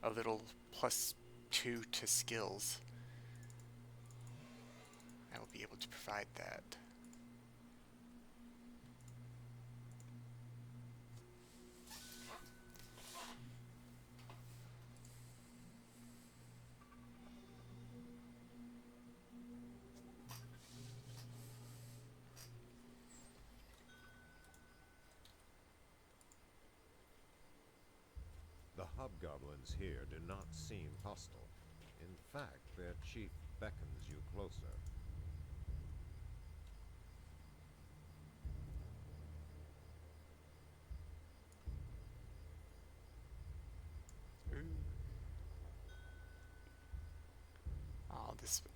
Speaker 1: a little +2 to skills, I will be able to provide that.
Speaker 2: The hobgoblins here do not seem hostile. In fact, their chief beckons you closer.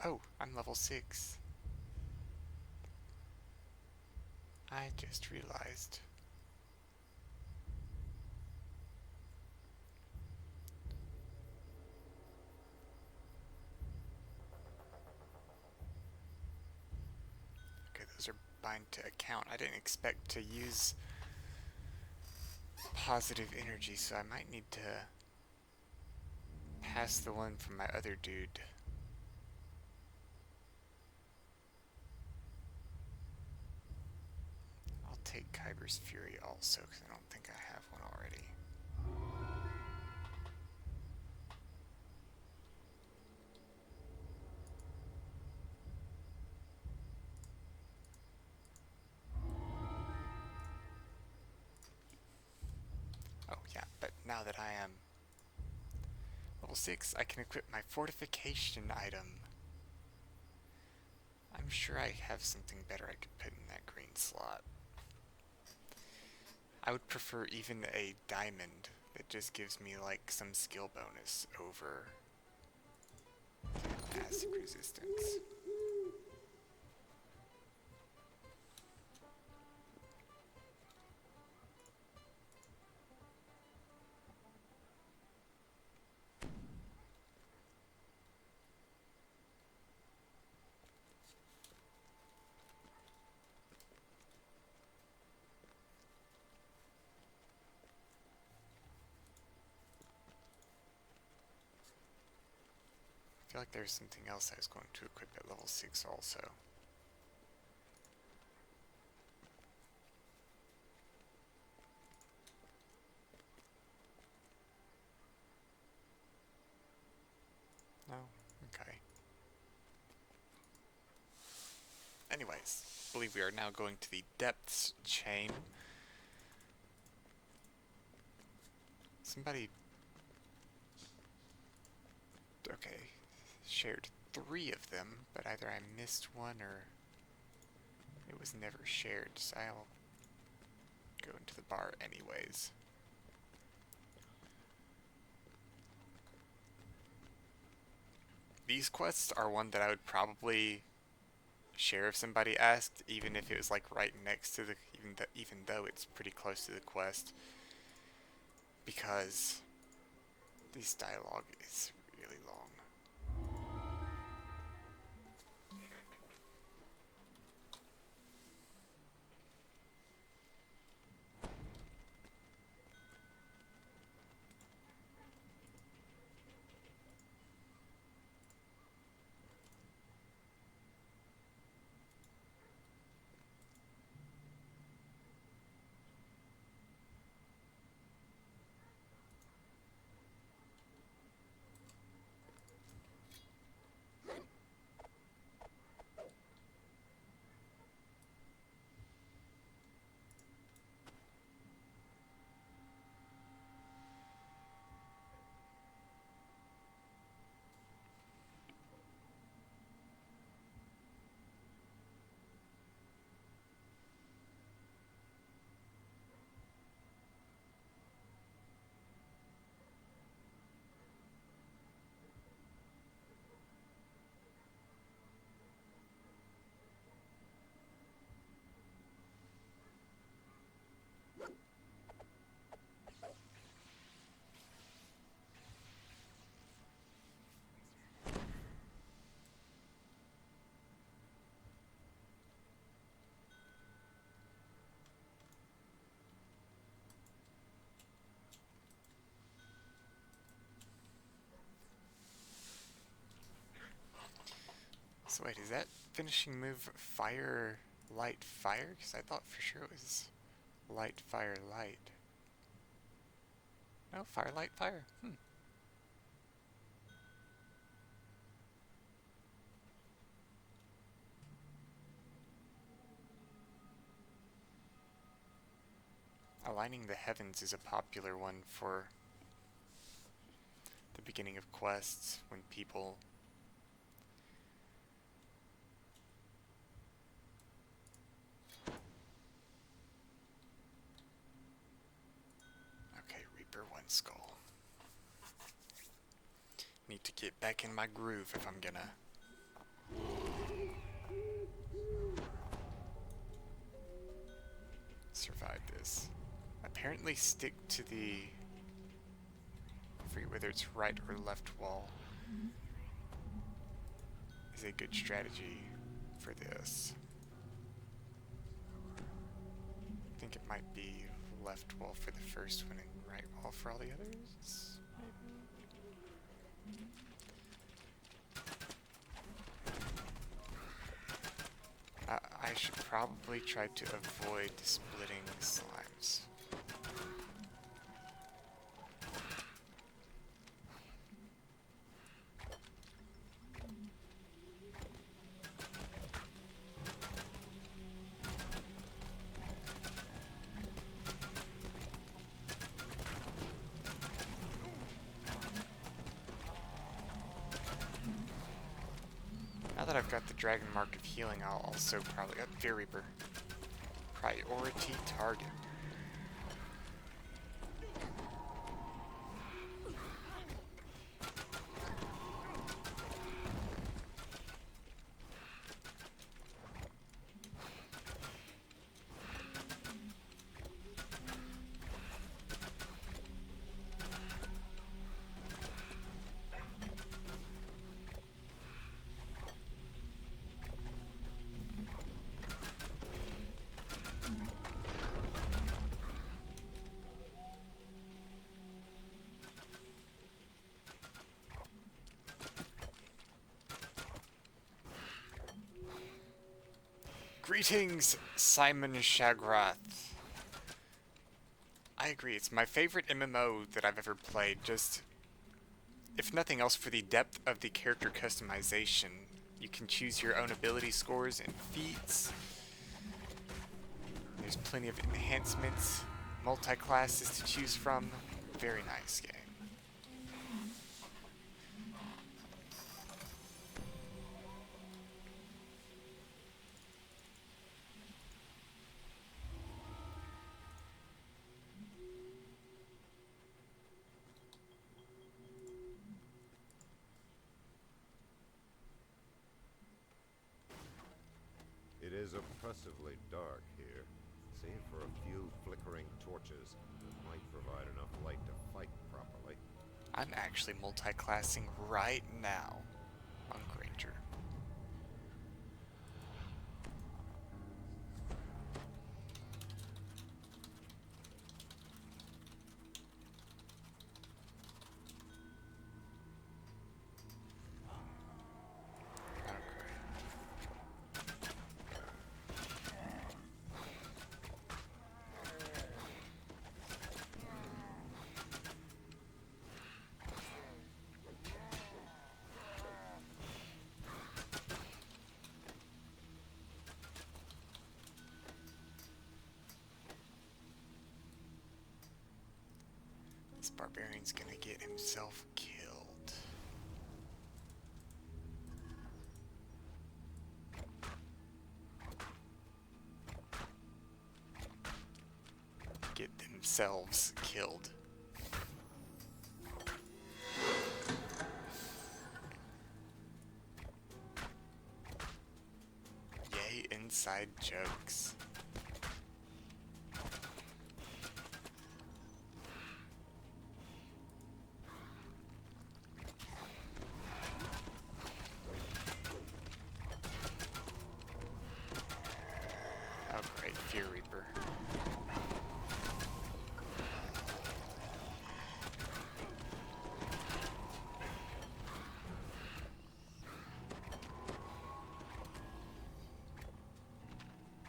Speaker 1: Oh, I'm level 6. I just realized. Okay, those are bind to account. I didn't expect to use positive energy, so I might need to pass the one from my other dude. I'll take Kyber's Fury also, because I don't think I have one already. Oh yeah, but now that I am level 6, I can equip my fortification item. I'm sure I have something better I could put in that green slot. I would prefer even a diamond that just gives me like some skill bonus over acid resistance. feel like there's something else I was going to equip at level 6 also. No? Okay. Anyways, I believe we are now going to the depths chain. Somebody... Okay. Shared 3 of them, but either I missed one or it was never shared, so I'll go into the bar anyways. These quests are one that I would probably share if somebody asked, even if it was like right next to the, even though it's pretty close to the quest, because this dialogue is really long. So wait, is that finishing move fire, light, fire? Because I thought for sure it was light, fire, light. No, fire, light, fire. Aligning the heavens is a popular one for the beginning of quests when people okay, Reaper 1 skull. Need to get back in my groove if I'm gonna survive this. Apparently stick to the, I forget whether it's right or left wall, is a good strategy for this. I think it might be left wall for the first one and right wall for all the others, maybe? I should probably try to avoid splitting slimes. Now that I've got the Dragon Mark of Healing, I'll also probably... Fear Reaper. Priority target. Greetings, Simon Shagrath. I agree, it's my favorite MMO that I've ever played, just, if nothing else, for the depth of the character customization. You can choose your own ability scores and feats. There's plenty of enhancements, multi-classes to choose from. Very nice game.
Speaker 2: It is oppressively dark here. Save for a few flickering torches that might provide enough light to fight properly.
Speaker 1: I'm actually multi-classing right now on Granger. This barbarian's gonna get himself killed. Get themselves killed. Yay, inside jokes. Oh great, Fear Reaper.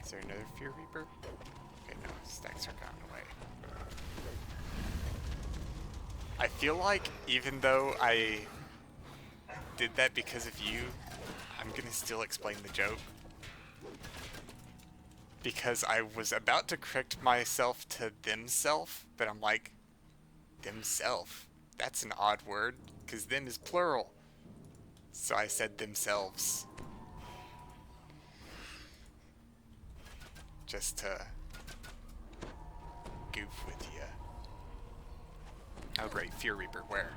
Speaker 1: Is there another Fear Reaper? Okay, no, stacks are gone away. I feel like even though I did that because of you, I'm gonna still explain the joke. Because I was about to correct myself to themself, but I'm like, themself? That's an odd word, because them is plural. So I said themselves. Just to goof with you. Oh great, Fear Reaper, where?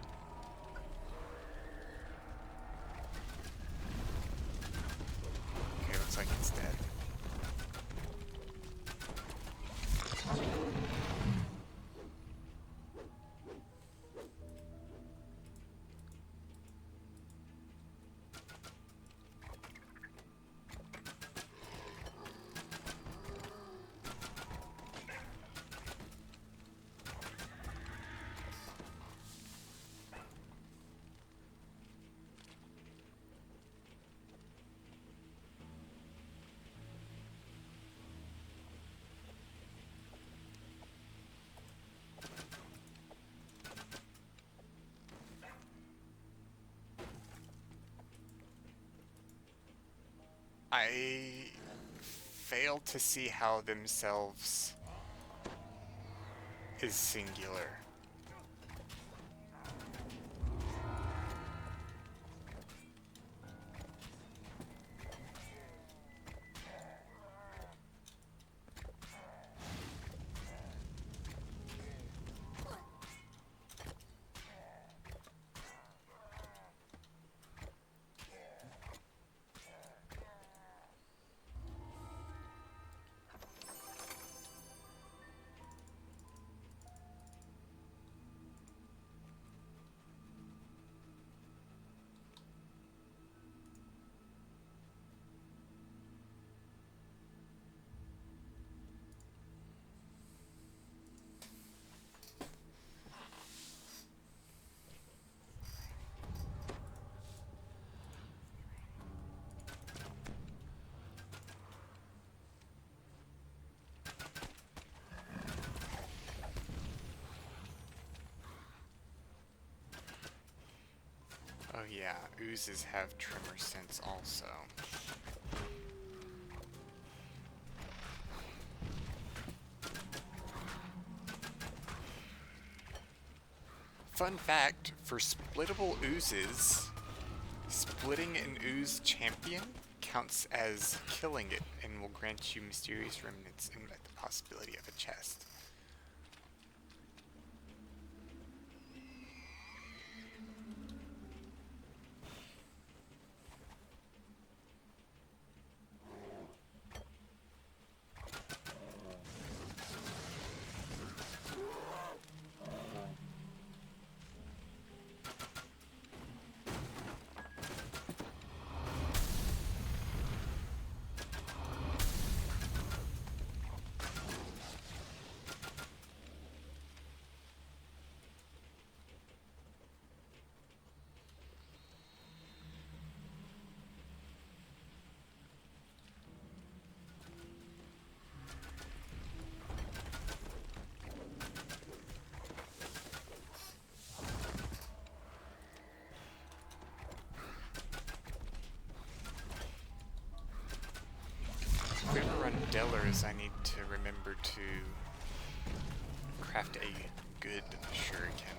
Speaker 1: Okay, looks like it's dead. I failed to see how themselves is singular. yeah, oozes have tremor sense also. Fun fact, for splittable oozes, splitting an ooze champion counts as killing it and will grant you mysterious remnants and the possibility of a chest. If we ever run Dellers, I need to remember to craft a good shuriken.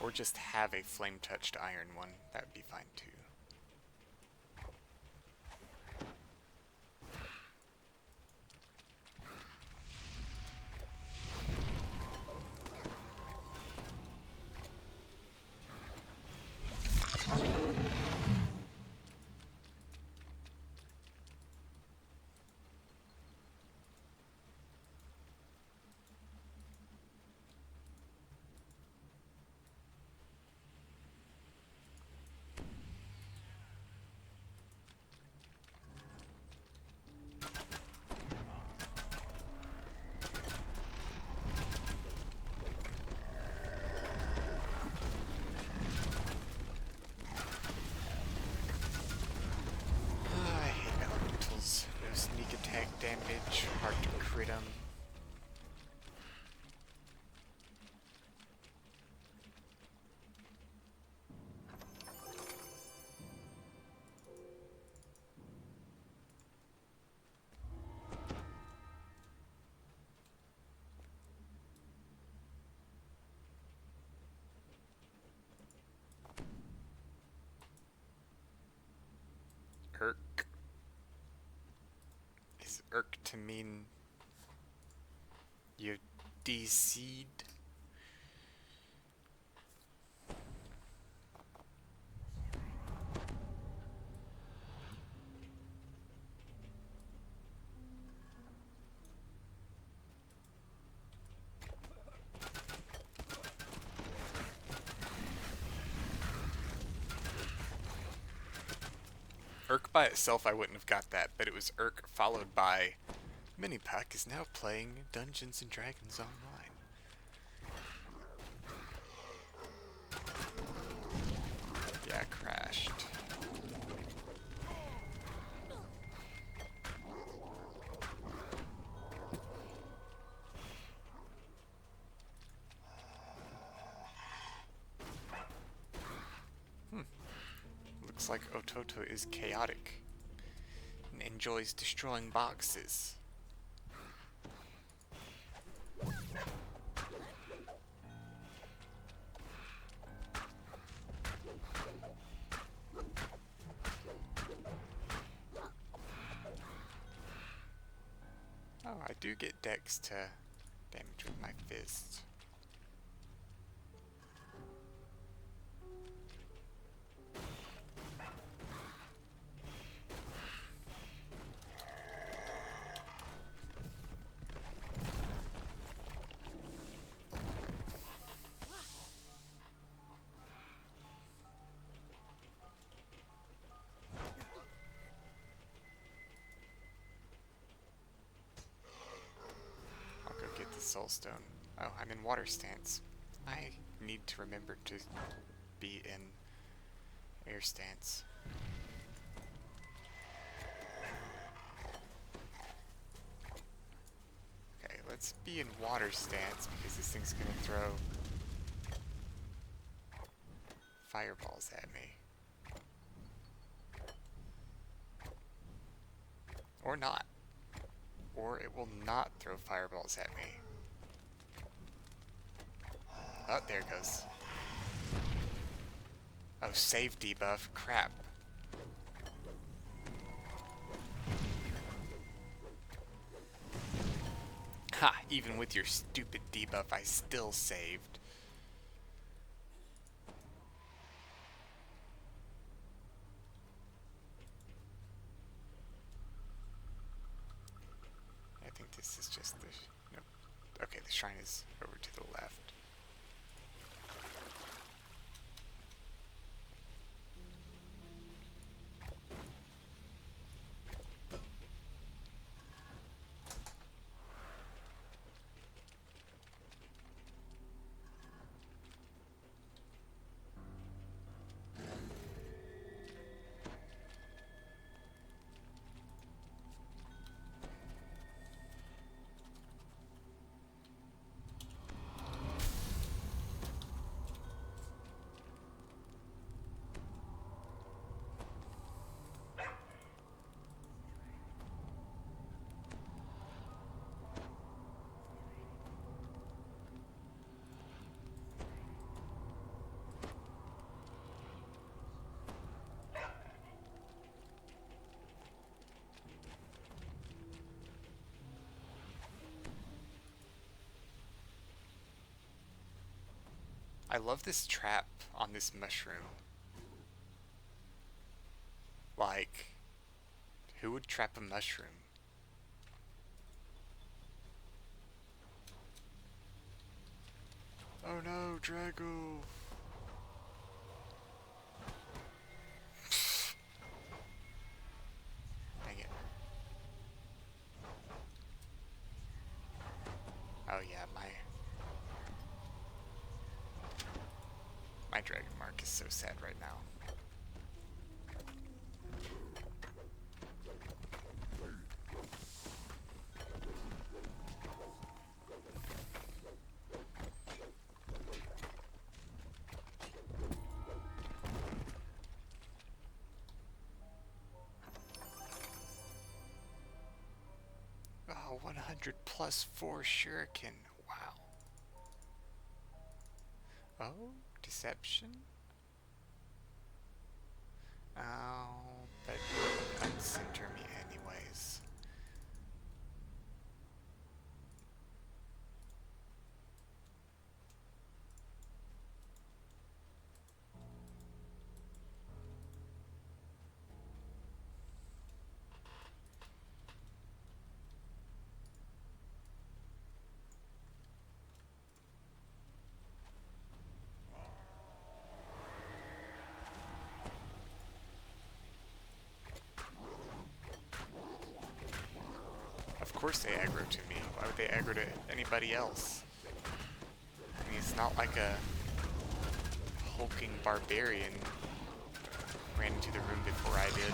Speaker 1: Or just have a flame-touched iron one. That would be fine too. I hate elementals. No sneak attack damage, hard to crit 'em. Irk. Is irk to mean you DC'd? Irk by itself I wouldn't have got that, but it was Irk followed by Minipack is now playing Dungeons and Dragons Online. Yeah, crashed. Looks like Ototo is chaotic and enjoys destroying boxes. Oh, I do get dex to damage with my fists. I'll go get the soul stone. Oh, I'm in water stance. I need to remember to be in air stance. Okay, let's Let's be in water stance because this thing's gonna throw fireballs at me. Or not. Or it will not throw fireballs at me. Oh, there it goes. Oh, save debuff. Crap. Ha! Even with your stupid debuff, I still saved. I think this is just the... Nope. Okay, the shrine is over to the left. I love this trap on this mushroom. Like, who would trap a mushroom? Oh no, Drago! Dang it. Oh yeah, my dragon mark is so sad right now. Oh, 100 plus 4 shuriken. Wow. Oh, deception? Oh, but uncenter me anyways. Of course they aggro to me. Why would they aggro to anybody else? I mean, it's not like a hulking barbarian ran into the room before I did.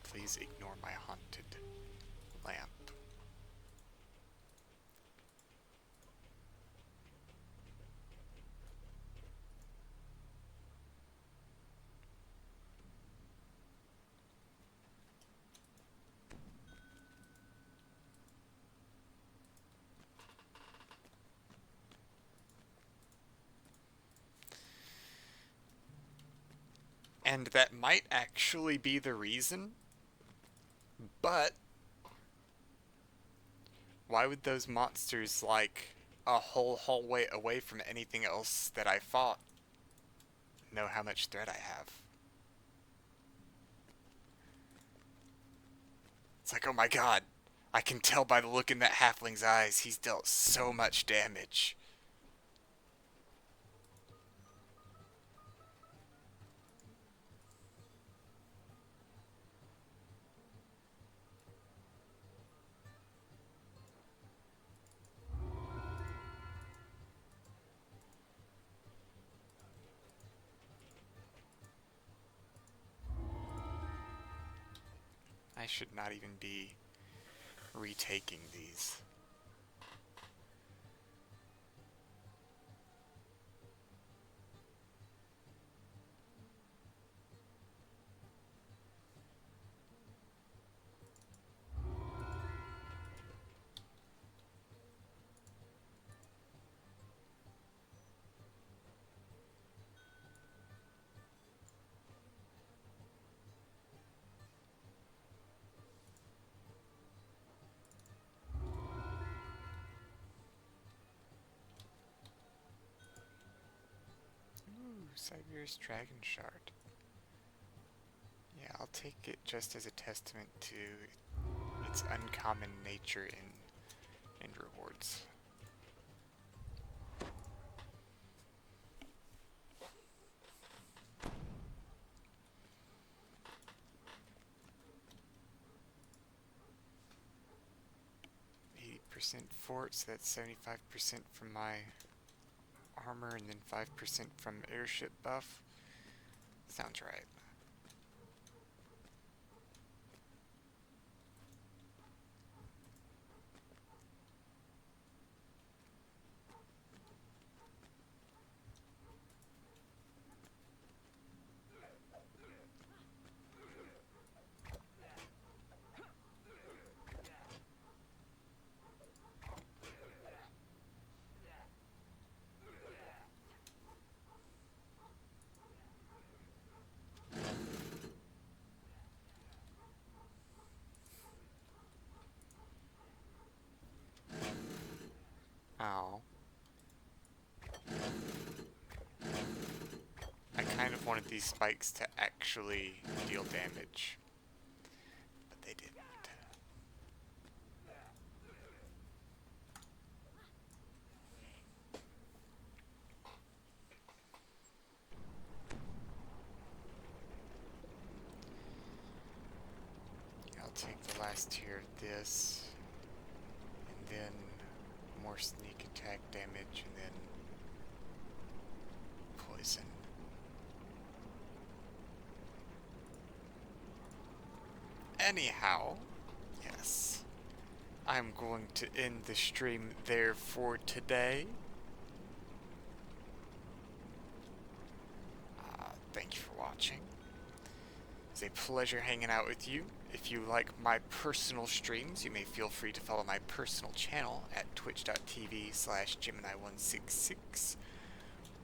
Speaker 1: Please ignore my haunted lamp. And that might actually be the reason, but why would those monsters, like, a whole hallway away from anything else that I fought, know how much threat I have? It's like, oh my god, I can tell by the look in that halfling's eyes, he's dealt so much damage. should not even be retaking these. Ooh, Siberia's Dragon Shard. Yeah, I'll take it just as a testament to its uncommon nature in rewards. % fort, so that's 75% from my armor and then 5% from airship buff. Sounds right. Oh. I kind of wanted these spikes to actually deal damage, but they didn't. I'll take the last tier of this, and then more sneak attack damage, and then poison. Anyhow, yes, I'm going to end the stream there for today. Thank you for watching. It's a pleasure hanging out with you. If you like my personal streams, you may feel free to follow my personal channel at twitch.tv/Gemini166.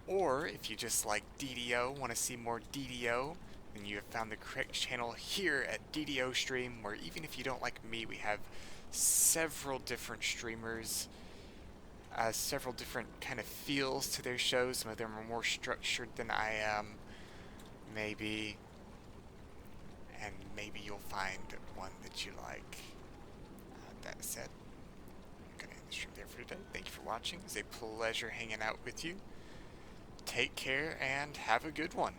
Speaker 1: Or if you just like DDO, want to see more DDO, then you have found the correct channel here at DDO Stream, where even if you don't like me, we have several different streamers, several different kind of feels to their shows. Some of them are more structured than I am, maybe, and maybe you'll find one that you like. That said, I'm going to end the stream there for today. Thank you for watching. It's a pleasure hanging out with you. Take care and have a good one.